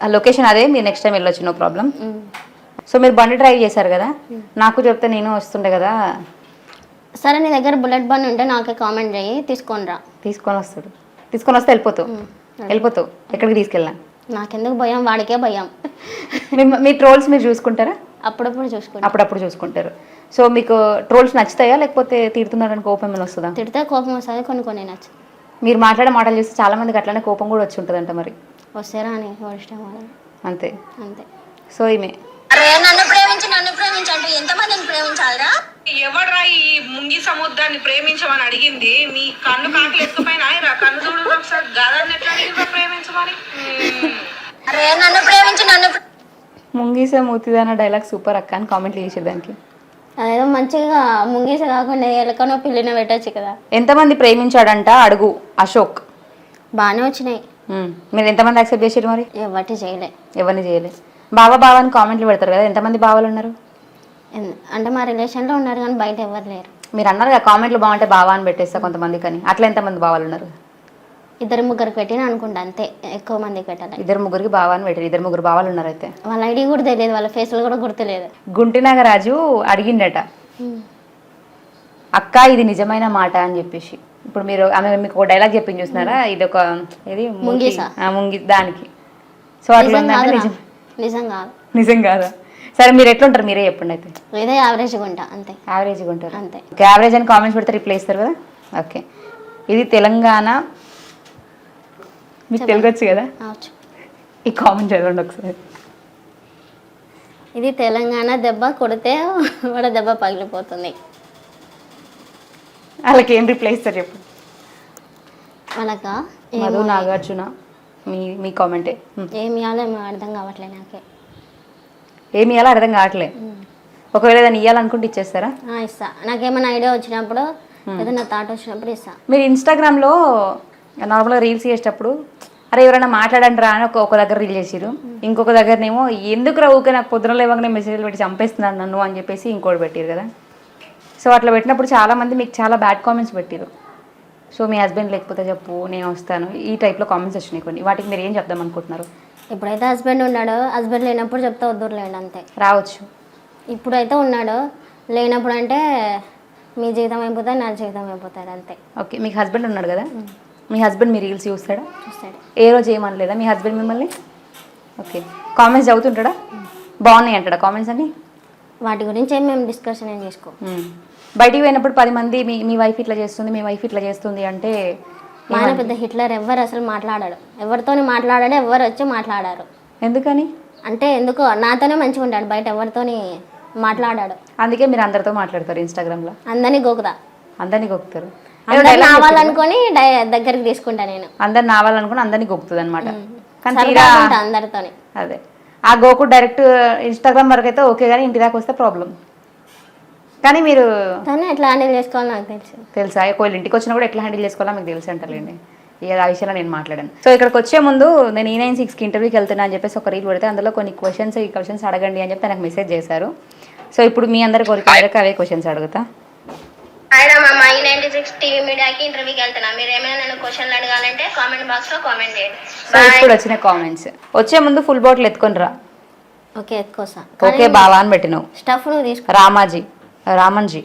ఆ లొకేషన్ అదే, మీరు నెక్స్ట్ టైం వెళ్ళొచ్చు, నో ప్రాబ్లం. సో మీరు బండి డ్రైవ్ చేశారు కదా, నాకు చెప్తే నేను వస్తుండే కదా. సరే నీ దగ్గర బుల్లెట్ బండి ఉంటే నాకే కామెంట్ చేయి, తీసుకొని రా. తీసుకొని వస్తే వెళ్ళిపోతావు. ఎక్కడికి తీసుకెళ్ళా? నాకెందుకు భయం, వాడికే భయం. మీ ట్రోల్స్ మీరు చూసుకుంటారా? అప్పుడప్పుడు చూసుకుంటారు. సో మీకు ట్రోల్స్ నచ్చుతాయా, లేకపోతే తిడుతున్నారని కోపం ఏమైనా వస్తుందా? తిడితే కోపం వస్తుంది, కొన్ని నచ్చు. మీరు మాట్లాడే మాటలు చూస్తే చాలా మందికి అట్లనే కోపం కూడా వచ్చి ఉంటుందంట. మరి వస్తారా అని ఇష్టం అంతే. సో ఈమె నన్ను ప్రేమించు అంటూ ఎంతమందిని ప్రేమించాలరా? ఎవడ్రా ఈ ముంగి సముద్రాన్ని ప్రేమించమని అడిగింది? మీ కన్ను కాకులు ఎత్తుపోయినా కన్ను చూడు ఒకసారి గదాన్ని ఎట్లా అడిగిందా ప్రేమించమని? అరే నన్ను ప్రేమించు ముంగీసే మూతిదాన డైలాగ్ సూపర్ అక్క అని కామెంట్లు చేసేదానికి. అదేదో మంచిగా ముంగీస కాకుండా ఎలకనో పిల్లినో పెట్టచ్చు కదా. ఎంతమంది ప్రేమించాడంట అడుగు అశోక్. బాగానే వచ్చినాయి. మీరు ఎంతమంది యాక్సెప్ట్ చేసారు? మరి ఎవరిని చేయలే. బావా అని కామెంట్లు పెడతారు కదా, ఎంతమంది బావాలు ఉన్నారు? అంటే మా రిలేషన్లో ఉన్నారు కానీ బయట ఎవరు లేరు. మీరు అన్నారు కదా కామెంట్లు బాగుంటే బావా అని పెట్టేస్తా కొంతమంది, కానీ అట్లా ఎంతమంది బావాలు ఉన్నారు? 2-3 పెట్టిన అనుకుంటా అంతే, ఎక్కువ మందికి పెట్టాలి. 2-3 బావా అని పెట్టారు. 2-3 బావాలు ఉన్నారు. అయితే వాళ్ళ ఐడి కూడా తెలియదు, వాళ్ళ ఫేస్లు కూడా గుర్తులేదు. గుంటి నాగరాజు అడిగిండట, అక్క ఇది నిజమైన మాట అని చెప్పేసి. ఇప్పుడు మీరు ఆమె మీకు ఒక డైలాగ్ చెప్పింది చూస్తున్నారా, ఇది ఒక ముంగి దానికి. సో అట్లా నిజం కాదా? సరే మీరు ఎట్లుంటారు మీరే చెప్పండి. అయితే ఏదో యావరేజ్గా ఉంటా అంతే. యావరేజ్గా ఉంటారు అంతే. యావరేజ్ అని కామెంట్స్ పెడితే రిప్లై ఇస్తారు కదా. ఓకే, ఇది తెలంగాణ, మీకు తెలుగొచ్చు కదా, ఈ కామెంట్ చదవండి ఒకసారి. ఇది తెలంగాణ, దెబ్బ కొడితే వాడ దెబ్బ పగిలిపోతుంది. వాళ్ళకి ఏం రిప్లై ఇస్తారు చెప్పు. వాళ్ళకా మధు నాగార్జున మీ కామెంటే. ఏమి ఇవ్వాలో ఏమో అర్థం కావట్లేదు నాకే. ఏమి ఇవ్వాలో అర్థం కావట్లేదు. ఒకవేళ ఏదైనా ఇవ్వాలనుకుంటే ఇచ్చేస్తారా? ఇస్తా. నాకేమైనా ఐడియా వచ్చినప్పుడు, ఏదైనా థాట్ వచ్చినప్పుడు ఇస్తా. మీరు ఇన్స్టాగ్రామ్లో నార్మల్గా రీల్స్ చేసేటప్పుడు అరే ఎవరైనా మాట్లాడండి రా అని ఒక దగ్గర రీల్ చేసిరు, ఇంకొక దగ్గరనేమో ఎందుకు రా ఊకే నాకు పొద్దున లేవగానే మెసేజ్లు పెట్టి చంపేస్తున్నాను నన్ను అని చెప్పేసి ఇంకోటి పెట్టారు కదా. సో అట్లా పెట్టినప్పుడు చాలామంది మీకు చాలా బ్యాడ్ కామెంట్స్ పెట్టారు. సో మీ హస్బెండ్ లేకపోతే చెప్పు నేను వస్తాను, ఈ టైప్లో కామెంట్స్ వచ్చినాయి కొన్ని. వాటికి మీరు ఏం చెప్దాం అనుకుంటున్నారు? ఇప్పుడైతే హస్బెండ్ ఉన్నాడు, హస్బెండ్ లేనప్పుడు చెప్తే వద్దులేండి అంతే. రావచ్చు. ఇప్పుడైతే ఉన్నాడు, లేనప్పుడు అంటే మీ జీవితం అయిపోతుంది, నా జీవితం అయిపోతుంది అంతే. ఓకే, మీకు హస్బెండ్ ఉన్నాడు కదా, మీ హస్బెండ్ మీ రీల్స్ చూస్తాడు? ఏ రోజు ఏమనలేదా మీ హస్బెండ్ మిమ్మల్ని? ఓకే, కామెంట్స్ చదువుతుంటాడా? బాగున్నాయి అంటాడా కామెంట్స్ అన్ని? వాటి గురించి ఏం మేము డిస్కషన్ ఏం చేసుకో. బయటికి పోయినప్పుడు 10 మంది మీ వైఫ్ ఇట్లా చేస్తుంది, మీ వైఫ్ ఇట్లా చేస్తుంది అంటే మా పెద్ద హిట్లర్, ఎవరు అసలు మాట్లాడాడు, ఎవరితోని మాట్లాడాడు, ఎవరు వచ్చి మాట్లాడారు. ఎందుకని? అంటే ఎందుకో నాతోనే మంచిగా ఉంటాడు, బయట ఎవరితోని మాట్లాడాడు. అందుకే మీరు అందరితో మాట్లాడతారు ఇన్స్టాగ్రామ్లో? అందరినీ గోకుతా. అందరినీ గొక్కుతారు. నావాలనుకొని దగ్గరికి తీసుకుంటా నేను. అందరు నావాలనుకుని అందరినీ గొక్కుతుంది అనమాట. అందరితో అదే ఆ గోకు డైరెక్ట్ ఇన్స్టాగ్రామ్ వరకు అయితే ఓకే, కానీ ఇంటి దాకా వస్తే ప్రాబ్లం. కానీ మీరు ఎట్లా హ్యాండిల్ చేసుకోవాలో నాకు తెలుసా? ఒకవేళ ఇంటికి వచ్చినా కూడా ఎట్లా హ్యాండిల్ చేసుకోవాలో మీకు తెలిసి అంటారులేండి. ఆ విషయంలో నేను మాట్లాడాను. సో ఇక్కడికి వచ్చే ముందు నేను E96కి ఇంటర్వ్యూకి వెళ్తున్నా అని చెప్పేసి ఒక రీల్ పెడితే అందులో కొన్ని క్వశ్చన్స్ అడగండి అని చెప్పి నాకు మెసేజ్ చేశారు. సో ఇప్పుడు మీ అందరి కోరిక మేరకు అవే క్వశ్చన్స్ అడుగుతా. E96 టీవీ మీడియాకి ఇంటర్వ్యూకి వెళ్తున్నా, మీరు ఏమైనా నన్ను క్వశ్చన్లు అడగాలంటే కామెంట్ బాక్స్ లో కామెంట్ చేయండి. సో ఇప్పుడు వచ్చిన కామెంట్స్. వచ్చే ముందు ఫుల్ బాటిల్ ఎత్తుకొని రా. ఓకే ఎత్తుకోసా ఓకే బావా అని పెట్టినావు. స్టఫ్ నువ్వు తీసుకో. రామన్జీ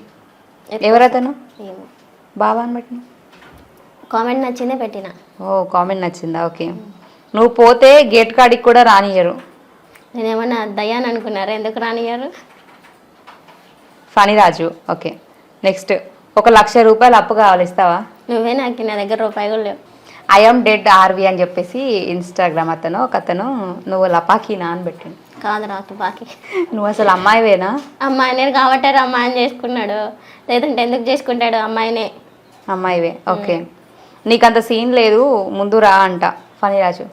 ఎవరైతేను ఏమో బావా అని పెట్టినావు. కామెంట్ నచ్చిందే పెట్టిన. ఓ కామెంట్ నచ్చిందా? ఓకే. నువ్వు పోతే గేట్ కాడికి కూడా రానియరు. నేనేమన్నా దయ్యాన్ని అనుకున్నారా? ఎందుకు రానియ్యారు? ఫణిరాజు. ఓకే నెక్స్ట్, 1,00,000 రూపాయలు అప్పు కావాలి, ఇస్తావా? నువ్వే నాకు నా దగ్గర రూపాయి కూడా లేవు. ఐఎమ్ డెడ్ ఆర్వి అని చెప్పేసి ఇన్స్టాగ్రామ్ ఒకతను నువ్వు లపాకీనా అని పెట్టిండు. కాదు రా తుపాకి. నువ్వు అసలు అమ్మాయివేనా? అమ్మాయినే కాబట్టి అమ్మాయిని చేసుకున్నాడు, లేదంటే ఎందుకు చేసుకుంటాడు? అమ్మాయినే. అమ్మాయివే. ఓకే. నీకంత సీన్ లేదు, ముందు రా అంట ఫణిరాజు.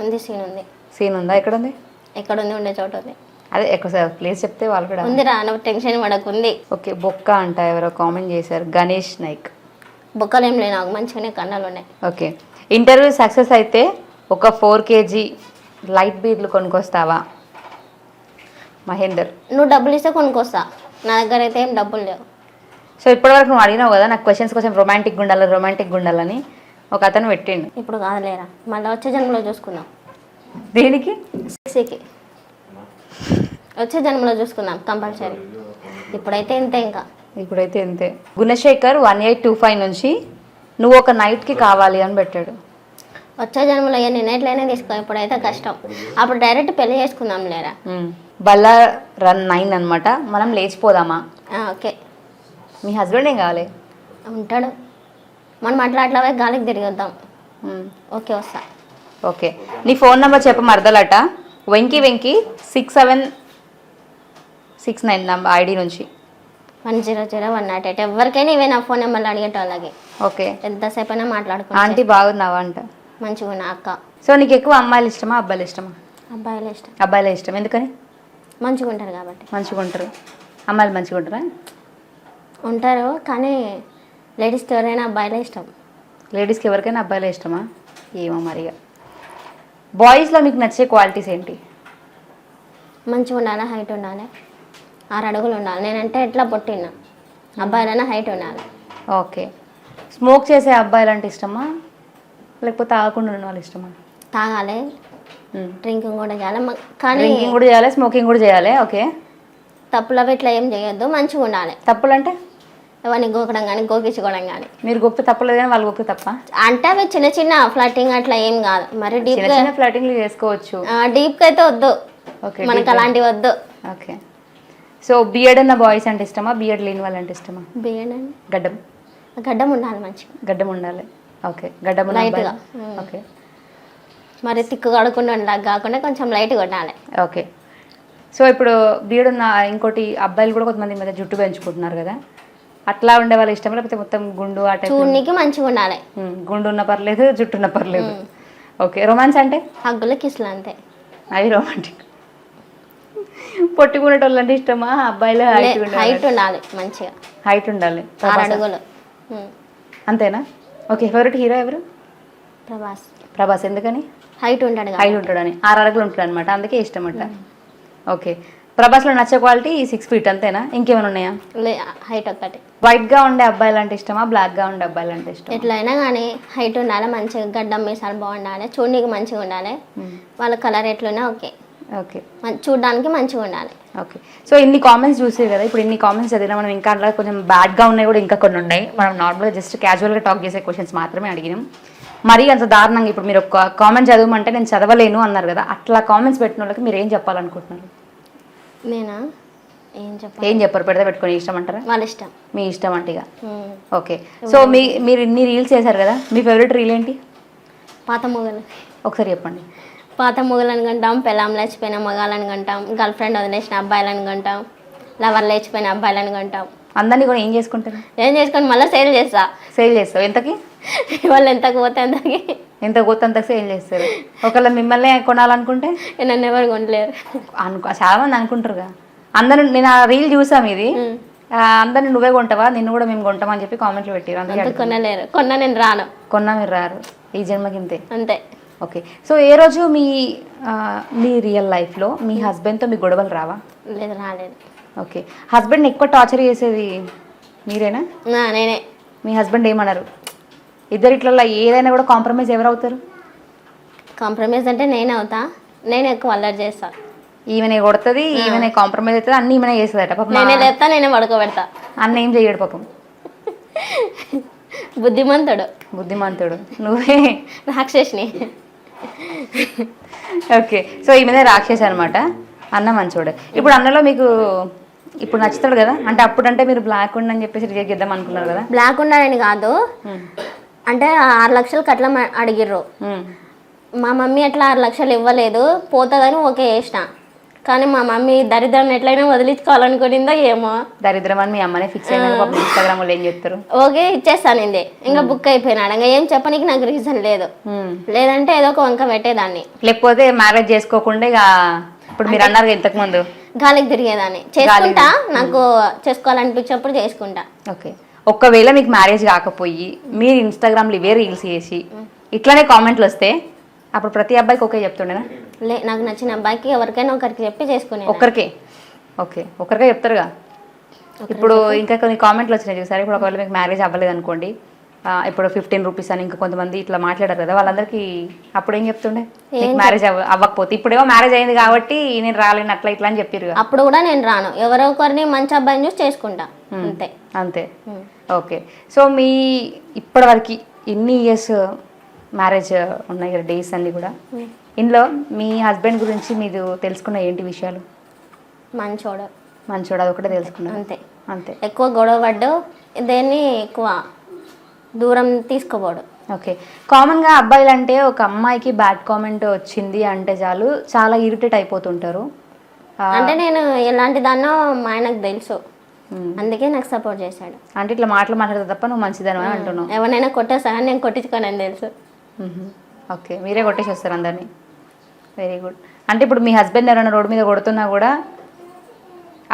ఉంది సీన్ ఉంది. సీన్ ఉందా? ఎక్కడ ఉంది? ఎక్కడ ఉంది? ఉండే చోట ఉంది. అదే ఎక్కువ ప్లేస్ చెప్తే వాళ్ళు కూడా. ఉంది రా, నువ్వు టెన్షన్ పడకు. ఉంది. ఓకే. బొక్క అంట ఎవరో కామెంట్ చేశారు, గణేష్ నాయక్. బొక్కలు ఏం లేవు నాకు, మంచిగానే కన్నాలు ఉన్నాయి. ఓకే. ఇంటర్వ్యూ సక్సెస్ అయితే ఒక 4 kg లైట్ బీర్లు కొనుక్కొస్తావా? మహేందర్. నువ్వు డబ్బులు ఇస్తే కొనుక్కొస్తా, నా దగ్గర అయితే ఏం డబ్బులు లేవు. సో ఇప్పటివరకు నువ్వు అడిగినావు కదా నాకు క్వశ్చన్స్ కొంచెం రొమాంటిక్ ఉండాలని, ఒక అతను పెట్టిండు. ఇప్పుడు కాదులేరా, మళ్ళీ వచ్చే జన్మలో చూసుకుందాం. దేనికి? సిక్స్కి వచ్చే జన్మలో చూసుకుందాం కంపల్సరీ. ఇప్పుడైతే ఇంతే. ఇంకా ఇప్పుడైతే ఇంతే. గుణశేఖర్ 1825 నుంచి నువ్వు ఒక నైట్కి కావాలి అని పెట్టాడు. వచ్చే జన్మలో ఎన్ని నైట్లైనా తీసుకో, ఇప్పుడైతే కష్టం. అప్పుడు డైరెక్ట్ పెళ్లి చేసుకుందాం లేరా. బల్లా రన్ 9 అనమాట. మనం లేచిపోదామా? ఓకే. మీ హస్బెండ్ ఏం కావాలి? ఉంటాడు. మనం అట్లా పోయి గాలికి తిరిగి వద్దాం. ఓకే వస్తా. ఓకే. నీ ఫోన్ నెంబర్ చెప్ప మరదలట. వెంకీ 6769 నంబర్ ఐడి నుంచి. 1000108. ఎవరికైనా ఇవే నా ఫోన్ నెంబర్లు అడిగేటోళ్ళకి. ఓకే. ఎంతసేపు అయినా మాట్లాడుకో. ఆంటీ బాగున్నావా అంట. మంచిగా ఉన్నా అక్క. సో నీకు ఎక్కువ అమ్మాయిలు ఇష్టమా అబ్బాయిలు ఇష్టమా? అబ్బాయిలు ఇష్టం. అబ్బాయిలే ఇష్టం. ఎందుకని? మంచిగా ఉంటారు కాబట్టి. మంచిగా ఉంటారు. అమ్మాయిలు మంచిగా ఉంటారా? ఉంటారు, కానీ లేడీస్కి ఎవరైనా అబ్బాయిలే ఇష్టం. లేడీస్కి ఎవరికైనా అబ్బాయిలే ఇష్టమా? ఏమో మరిగా. బాయ్స్లో మీకు నచ్చే క్వాలిటీస్ ఏంటి? మంచిగా ఉండాలి, హైట్ ఉండాలి, 6 అడుగులు ఉండాలి. నేనంటే ఎట్లా పొట్టినా, అబ్బాయిలైనా హైట్ ఉండాలి. ఓకే. స్మోక్ చేసే అబ్బాయిలు అంటే ఇష్టమా, లేకపోతే తాగకుండా ఉన్న వాళ్ళు ఇష్టమా? తాగాలి, డ్రింకింగ్ కూడా చేయాలి, కానీ డ్రింకింగ్ కూడా చేయాలి, స్మోకింగ్ కూడా చేయాలి. ఓకే. తప్పులు అవి ఇట్లా ఏం చేయొద్దు, మంచిగా ఉండాలి. తప్పులు అంటే ఎవరిని గోకడం కానీ గోకించుకోవడం కానీ. మీరు గొప్ప తప్పలేదు కానీ వాళ్ళు గొప్ప తప్ప అంటే అవి చిన్న చిన్న ఫ్లటింగ్ అట్లా ఏం కాదు, మరి డీప్గా ఫ్లటింగ్లు చేసుకోవచ్చు. డీప్గా అయితే వద్దు, మనకు అలాంటివి వద్దు. ఓకే. సో బియర్డ్ ఉన్న బాయ్స్ అంటే ఇష్టమా, బియర్డ్ లేని వాళ్ళు అంటే ఇష్టమా? బియర్డ్ అండి. గడ్డం ఉండాలి, మంచిగా గడ్డం ఉండాలి. ఓకే. గడ్డం లైట్గా. ఓకే. మరి తిక్కు కడకుండా ఉండాలి కాకుండా కొంచెం లైట్గా ఉండాలి. ఓకే. సో ఇప్పుడు బియర్డ్ ఉన్న ఇంకోటి అబ్బాయిలు కూడా కొంతమంది మధ్య జుట్టు పెంచుకుంటున్నారు కదా, అట్లా ఉండే వాళ్ళు ఇష్టం, లేకపోతే మొత్తం గుండు ఆ టైప్? చూడనికి మంచిగా ఉండాలి. గుండు ఉన్న పర్లేదు, జుట్టు ఉన్న పర్లేదు. ఓకే. రొమాన్స్ అంటే? హగ్గులు కిస్లు అంతే. అవి రొమాంటిక్. పొట్టుకునేటోళ్ళు అంటే ఇష్టమా అబ్బాయిలు? హైట్ ఉండాలి, మంచిగా హైట్ ఉండాలి, 6 అడుగులు. అంతేనా? ఓకే. ఫేవరెట్ హీరో ఎవరు? ప్రభాస్. ఎందుకని? హైట్ ఉంటాడు, 6 అడుగులు ఉంటాడు అనమాట, అందుకే ఇష్టం అంట. ఓకే. ప్రభాస్లో నచ్చే క్వాలిటీ 6 feet అంతేనా, ఇంకేమైనా ఉన్నాయా? హైట్ ఒక్కటి. వైట్గా ఉండే అబ్బాయిలు అంటే ఇష్టమా, బ్లాక్గా ఉండే అబ్బాయిలు అంటే ఇష్టం? ఎట్లయినా కానీ హైట్ ఉండాలి, మంచిగా గడ్డం మీసాలు బాగుండాలి, చూడడానికి మంచిగా ఉండాలి, వాళ్ళ కలర్ ఎట్లున్నా ఓకే. ఓకే. చూడడానికి మంచిగా ఉండాలి. ఓకే. సో ఇన్ని కామెంట్స్ చూసే కదా, ఇప్పుడు ఇన్ని కామెంట్స్ చదివినా మనం ఇంకా అట్లా కొంచెం బ్యాడ్గా ఉన్నాయి కూడా ఇంకా కొన్ని ఉన్నాయి. మనం నార్మల్గా జస్ట్ క్యాజువల్గా టాక్ చేసే క్వశ్చన్స్ మాత్రమే అడిగినాం. మరీ అంత దారుణంగా ఇప్పుడు మీరు ఒక కామెంట్ చదవమంటే నేను చదవలేను అన్నారు కదా, అట్లా కామెంట్స్ పెట్టిన వాళ్ళకి మీరు ఏం చెప్పాలనుకుంటున్నారు? నేనా ఏం చెప్పరు, పెడితే పెట్టుకొని ఇష్టం అంటారా? వాళ్ళ ఇష్టం. మీ ఇష్టం అంటే ఇక. ఓకే. సో మీరు ఇన్ని రీల్స్ చేశారు కదా, మీ ఫేవరెట్ రీల్ ఏంటి? పాత మొగలు. ఒకసారి చెప్పండి. పాత మొగలను కంటాం, పెళ్ళాం లేచిపోయిన మగాలని కంటాం, గర్ల్ ఫ్రెండ్ వదిలేసిన అబ్బాయిలను కంటాం, లవర్ లేచిపోయిన అబ్బాయిలను కంటాం. అందరినీ కూడా ఏం చేసుకుంటారు? ఏం చేసుకొని మళ్ళీ సేల్ చేస్తావు? ఎంతకి? వాళ్ళు ఎంతకు పోతే అంతకి. ఎంత పోతే అంతకు సేల్ చేస్తారు. ఒకవేళ మిమ్మల్ని కొనాలనుకుంటే? నన్ను ఎవరు కొనలేరు. చాలా మంది అనుకుంటారుగా. నేను ఆ రీల్ చూసాం, ఇది అందరిని నువ్వే కొంటావా, నిన్ను కూడా మేము కొంటామని చెప్పి కామెంట్లు పెట్టారు. అందుకే కొనలేరు. నేను రాను. మీరు రారు ఈ జన్మకి, ఇంతే. అంతే. ఓకే. సో ఏ రోజు మీ రియల్ లైఫ్లో మీ హస్బెండ్తో మీ గొడవలు రావా? లేదు, రాలేదు. ఓకే. హస్బెండ్ ఎక్కువ టార్చర్ చేసేది మీరేనా? నేనే. మీ హస్బెండ్ ఏమన్నారు? ఇద్దరిట్లలో ఏదైనా కూడా కాంప్రమైజ్ ఎవరు అవుతారు? కాంప్రమైజ్ అంటే నేనే అవుతా, నేను ఎక్కువ అల్లరి చేస్తాను. ఈమెనే కొడుతుంది, ఈమెనే కాంప్రమైజ్ అవుతుంది, అన్ని ఈమెనే చేస్తుందట పాపం. నేనే లేస్తా, నేనే పడుకోబెడతా. అన్న ఏం చెయ్యడు పాపం, బుద్ధిమంతుడు. నువ్వే రాక్షసిని. ఓకే, సో ఈమెనే రాక్షసి అనమాట. అన్న మంచోడు. ఇప్పుడు అన్నలో మీకు ఇప్పుడు నచ్చుతాడు కదా, అంటే అప్పుడంటే మీరు బ్లాక్ ఉండని చెప్పేసి రిజెక్ట్ చేద్దాం అనుకున్నారు కదా. బ్లాక్ ఉండాలని కాదు, అంటే 6 లక్షలు కట్ల అడిగిర్రు. మా మమ్మీ ఎట్లా 6 లక్షలు ఇవ్వలేదు, పోతుందని ఓకే చేసిన. కానీ మా మమ్మీ దరిద్రం ఎట్లయినా వదిలించుకోవాలనుకునిందో ఏమో. దరిద్రం అని మీ అమ్మనే ఫిక్స్ అయినా ఇన్స్టాగ్రామ్ వాళ్ళు ఏం చెప్తారు, ఓకే ఇచ్చేస్తానండి. ఇంకా బుక్ అయిపోయినాడు. ఇంకా ఏం చెప్పనీకి నాకు రీజన్ లేదు. లేదంటే ఏదో ఒక వంక పెట్టేదాన్ని, లేకపోతే మ్యారేజ్ చేసుకోకుండా ఇక ఇప్పుడు మీరు అన్నారు ఇంతకు ముందు గాలికి తిరిగేదాన్ని. చేసుకుంటా, నాకు చేసుకోవాలనిపించినప్పుడు చేసుకుంటా. ఓకే, ఒక్కవేళ మీకు మ్యారేజ్ కాకపోయి మీరు ఇన్స్టాగ్రామ్లో ఇవే రీల్స్ చేసి ఇట్లానే కామెంట్లు వస్తే అప్పుడు ప్రతి అబ్బాయికి ఓకే చెప్తుండేనా? నాకు నచ్చిన అబ్బాయికి ఎవరికైనా ఒకరికి చెప్పి చేసుకునే. ఒక్కరికే? ఓకే, ఒక్కరికే చెప్తారుగా. ఇప్పుడు ఇంకా కొన్ని కామెంట్లు వచ్చినాయి చూసారు. ఇప్పుడు ఒకవేళ మీకు మ్యారేజ్ అవ్వలేదు అనుకోండి, ఇప్పుడు 15 రూపీస్ అని ఇంకా కొంతమంది ఇట్లా మాట్లాడారు కదా, వాళ్ళందరికీ అప్పుడు ఏం చెప్తుండే? మ్యారేజ్ అవ్వకపోతే ఇప్పుడేమో మ్యారేజ్ అయింది కాబట్టి నేను రాలేను అట్లా ఇట్లా అని చెప్పారు. అప్పుడు కూడా నేను రాను, ఎవరో ఒకరిని మంచి అబ్బాయిని చూసి చేసుకుంటా, అంతే. అంతే. ఓకే, సో మీ ఇప్పటివరకు ఎన్ని ఇయర్స్ మ్యారేజ్ ఉన్నాయి కదా, డేస్ అన్ని కూడా, ఇందులో మీ హస్బెండ్ గురించి మీరు తెలుసుకున్న ఏంటి విషయాలు? మంచోడు, అది ఒకటే తెలుసుకున్నాను. అంతే. అంతే. ఎక్కువ గొడవ పడ్డు, దేన్ని ఎక్కువ దూరం తీసుకోపోడు. ఓకే, కామన్గా అబ్బాయిలు అంటే ఒక అమ్మాయికి బ్యాడ్ కామెంట్ వచ్చింది అంటే చాలు చాలా ఇరిటేట్ అయిపోతుంటారు. అంటే నేను ఎలాంటి దాన్నో మా ఆయనకు తెలుసు, అందుకే నాకు సపోర్ట్ చేశాడు. అంటే ఇట్లా మాట్లాడతా తప్ప నువ్వు మంచిదని అంటున్నావు. ఎవరైనా కొట్టేసా, నేను కొట్టించుకోనని తెలుసు. ఓకే, మీరే కొట్టేసి వస్తారు అందరినీ. Very good. అంటే ఇప్పుడు మీ హస్బెండ్ ఎవరైనా రోడ్డు మీద కొడుతున్నా కూడా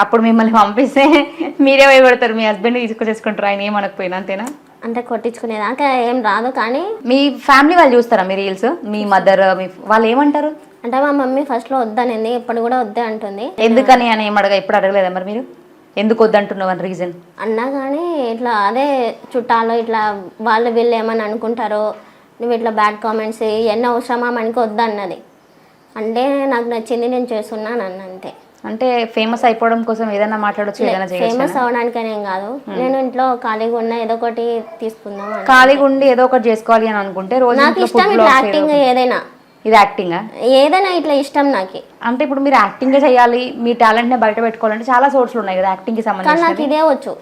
అప్పుడు మిమ్మల్ని పంపిస్తే మీరే పోయి కొడతారు, మీ హస్బెండ్ తీసుకొచ్చేసుకుంటారు ఆయన ఏమనకపోయినా, అంతేనా? అంటే కొట్టించుకునేదాకా ఏం రాదు, కానీ మీ ఫ్యామిలీ వాళ్ళు చూస్తారా మీ రీల్స్? మీ మదర్ వాళ్ళు ఏమంటారు? అంటే మా మమ్మీ ఫస్ట్లో వద్దనింది, ఇప్పుడు కూడా వద్దే అంటుంది. ఎందుకని అని ఏమడగా ఎప్పుడు అడగలేదా మరి మీరు? ఎందుకు వద్దంటున్నావు అని రీజన్ అన్నా కానీ ఇట్లా అదే చుట్టాలు ఇట్లా వాళ్ళు వీళ్ళు ఏమని అనుకుంటారో, నువ్వు ఇట్లా బ్యాడ్ కామెంట్స్ ఎన్ని అవసరమా మనకి వద్దన్నది. అంటే నాకు నచ్చింది నేను చేస్తున్నాను అన్న, అంతే. అంటే ఫేమస్ అయిపోవడం కోసం ఏదైనా మాట్లాడొచ్చు, ఏదైనా చేయొచ్చు. ఫేమస్ అవడానికనేం కాదు, నేను ఇంట్లో ఖాళీగా ఉన్నా ఏదో ఒకటి తీసుకుందాం. ఖాళీగా ఉండి ఏదో ఒకటి చేసుకోవాలి అని అనుకుంటే రోజు నాకు ఇష్టం ఇట్లా యాక్టింగ్, ఏదైనా. ఇది యాక్టింగా? ఏదైనా ఇట్లా ఇష్టం నాకు. అంటే ఇప్పుడు మీరు యాక్టింగ్ చేయాలి, మీ టాలెంట్ ని బయట పెట్టుకోవాలంటే చాలా సోర్స్లు ఉన్నాయి కదా యాక్టింగ్ కి సంబంధించి. నాకు ఇదే వచ్చు.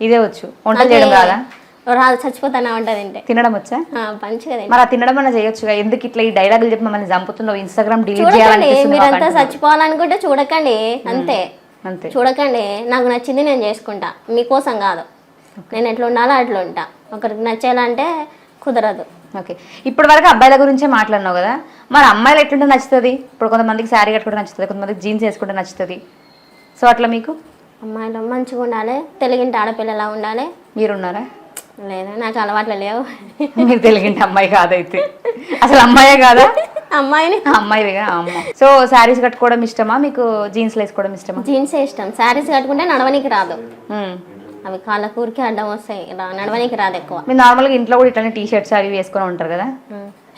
ఇదే వచ్చు. వంటలు చేయడం రాదా? రాదు, చచ్చిపోతానా వంట తింటే. తినడం వచ్చా? మంచిగా. మరి ఆ తినడం అన్న చేయొచ్చు. ఎందుకు ఇట్లా ఈ డైలాగులు చెప్పి మమ్మల్ని చంపుతున్నావు? ఇన్స్టాగ్రామ్ డిలీట్ చూడకండి, చేయాలనిపిస్తుంది. మీరంతా చచ్చిపోవాలనుకుంటే చూడకండి, అంతే. అంతే. చూడకండి, నాకు నచ్చింది నేను చేసుకుంటా, మీకోసం కాదు. నేను ఎట్లా ఉండాలో అట్లా ఉంటా, ఒకరికి నచ్చేయాలంటే కుదరదు. ఓకే, ఇప్పటి వరకు అబ్బాయిల గురించే మాట్లాడినావు కదా, మరి అమ్మాయిలు ఎట్లుంటే నచ్చుతుంది? ఇప్పుడు కొంతమందికి శారీ కట్టుకుంటే నచ్చుతుంది, కొంతమందికి జీన్స్ వేసుకుంటే నచ్చుతుంది. సో అట్లా మీకు అమ్మాయిలు మంచిగా ఉండాలి, తెలుగింటి ఆడపిల్లలా ఉండాలి. మీరున్నారా? లేదా, నాకు అలవాట్లు లేవు. మీరు తెలుగింటి అమ్మాయి కాదైతే, అసలు అమ్మాయే కాదా? అమ్మాయిని. అమ్మాయిగా అమ్మ. సో శారీస్ కట్టుకోవడం ఇష్టమా మీకు? జీన్స్ వేసుకోవడం ఇష్టమా? జీన్సే ఇష్టం. శారీస్ కట్టుకుంటే నడవనికి రాదు, అవి కాళ్ళ కూరికి అడ్డం వస్తాయి, నడవనికి రాదు ఎక్కువ. మీరు నార్మల్గా ఇంట్లో కూడా ఇట్లానే టీ షర్ట్స్ అవి వేసుకొని ఉంటారు కదా?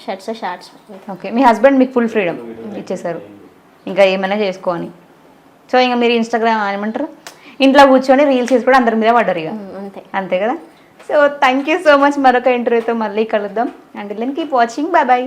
Shirts shorts. ఓకే, మీ హస్బెండ్ మీకు ఫుల్ ఫ్రీడమ్ ఇచ్చేసారు ఇంకా ఏమైనా చేసుకోని. సో ఇంకా మీరు ఇన్స్టాగ్రామ్ ఏమంటారు, ఇంట్లో కూర్చొని రీల్స్ చేసి కూడా అందరి మీద పడ్డారు ఇక, అంతే. అంతే కదా? So thank you so much. మరొక ఇంటర్వ్యూతో మళ్ళీ కలుద్దాం. And then keep watching. Bye bye.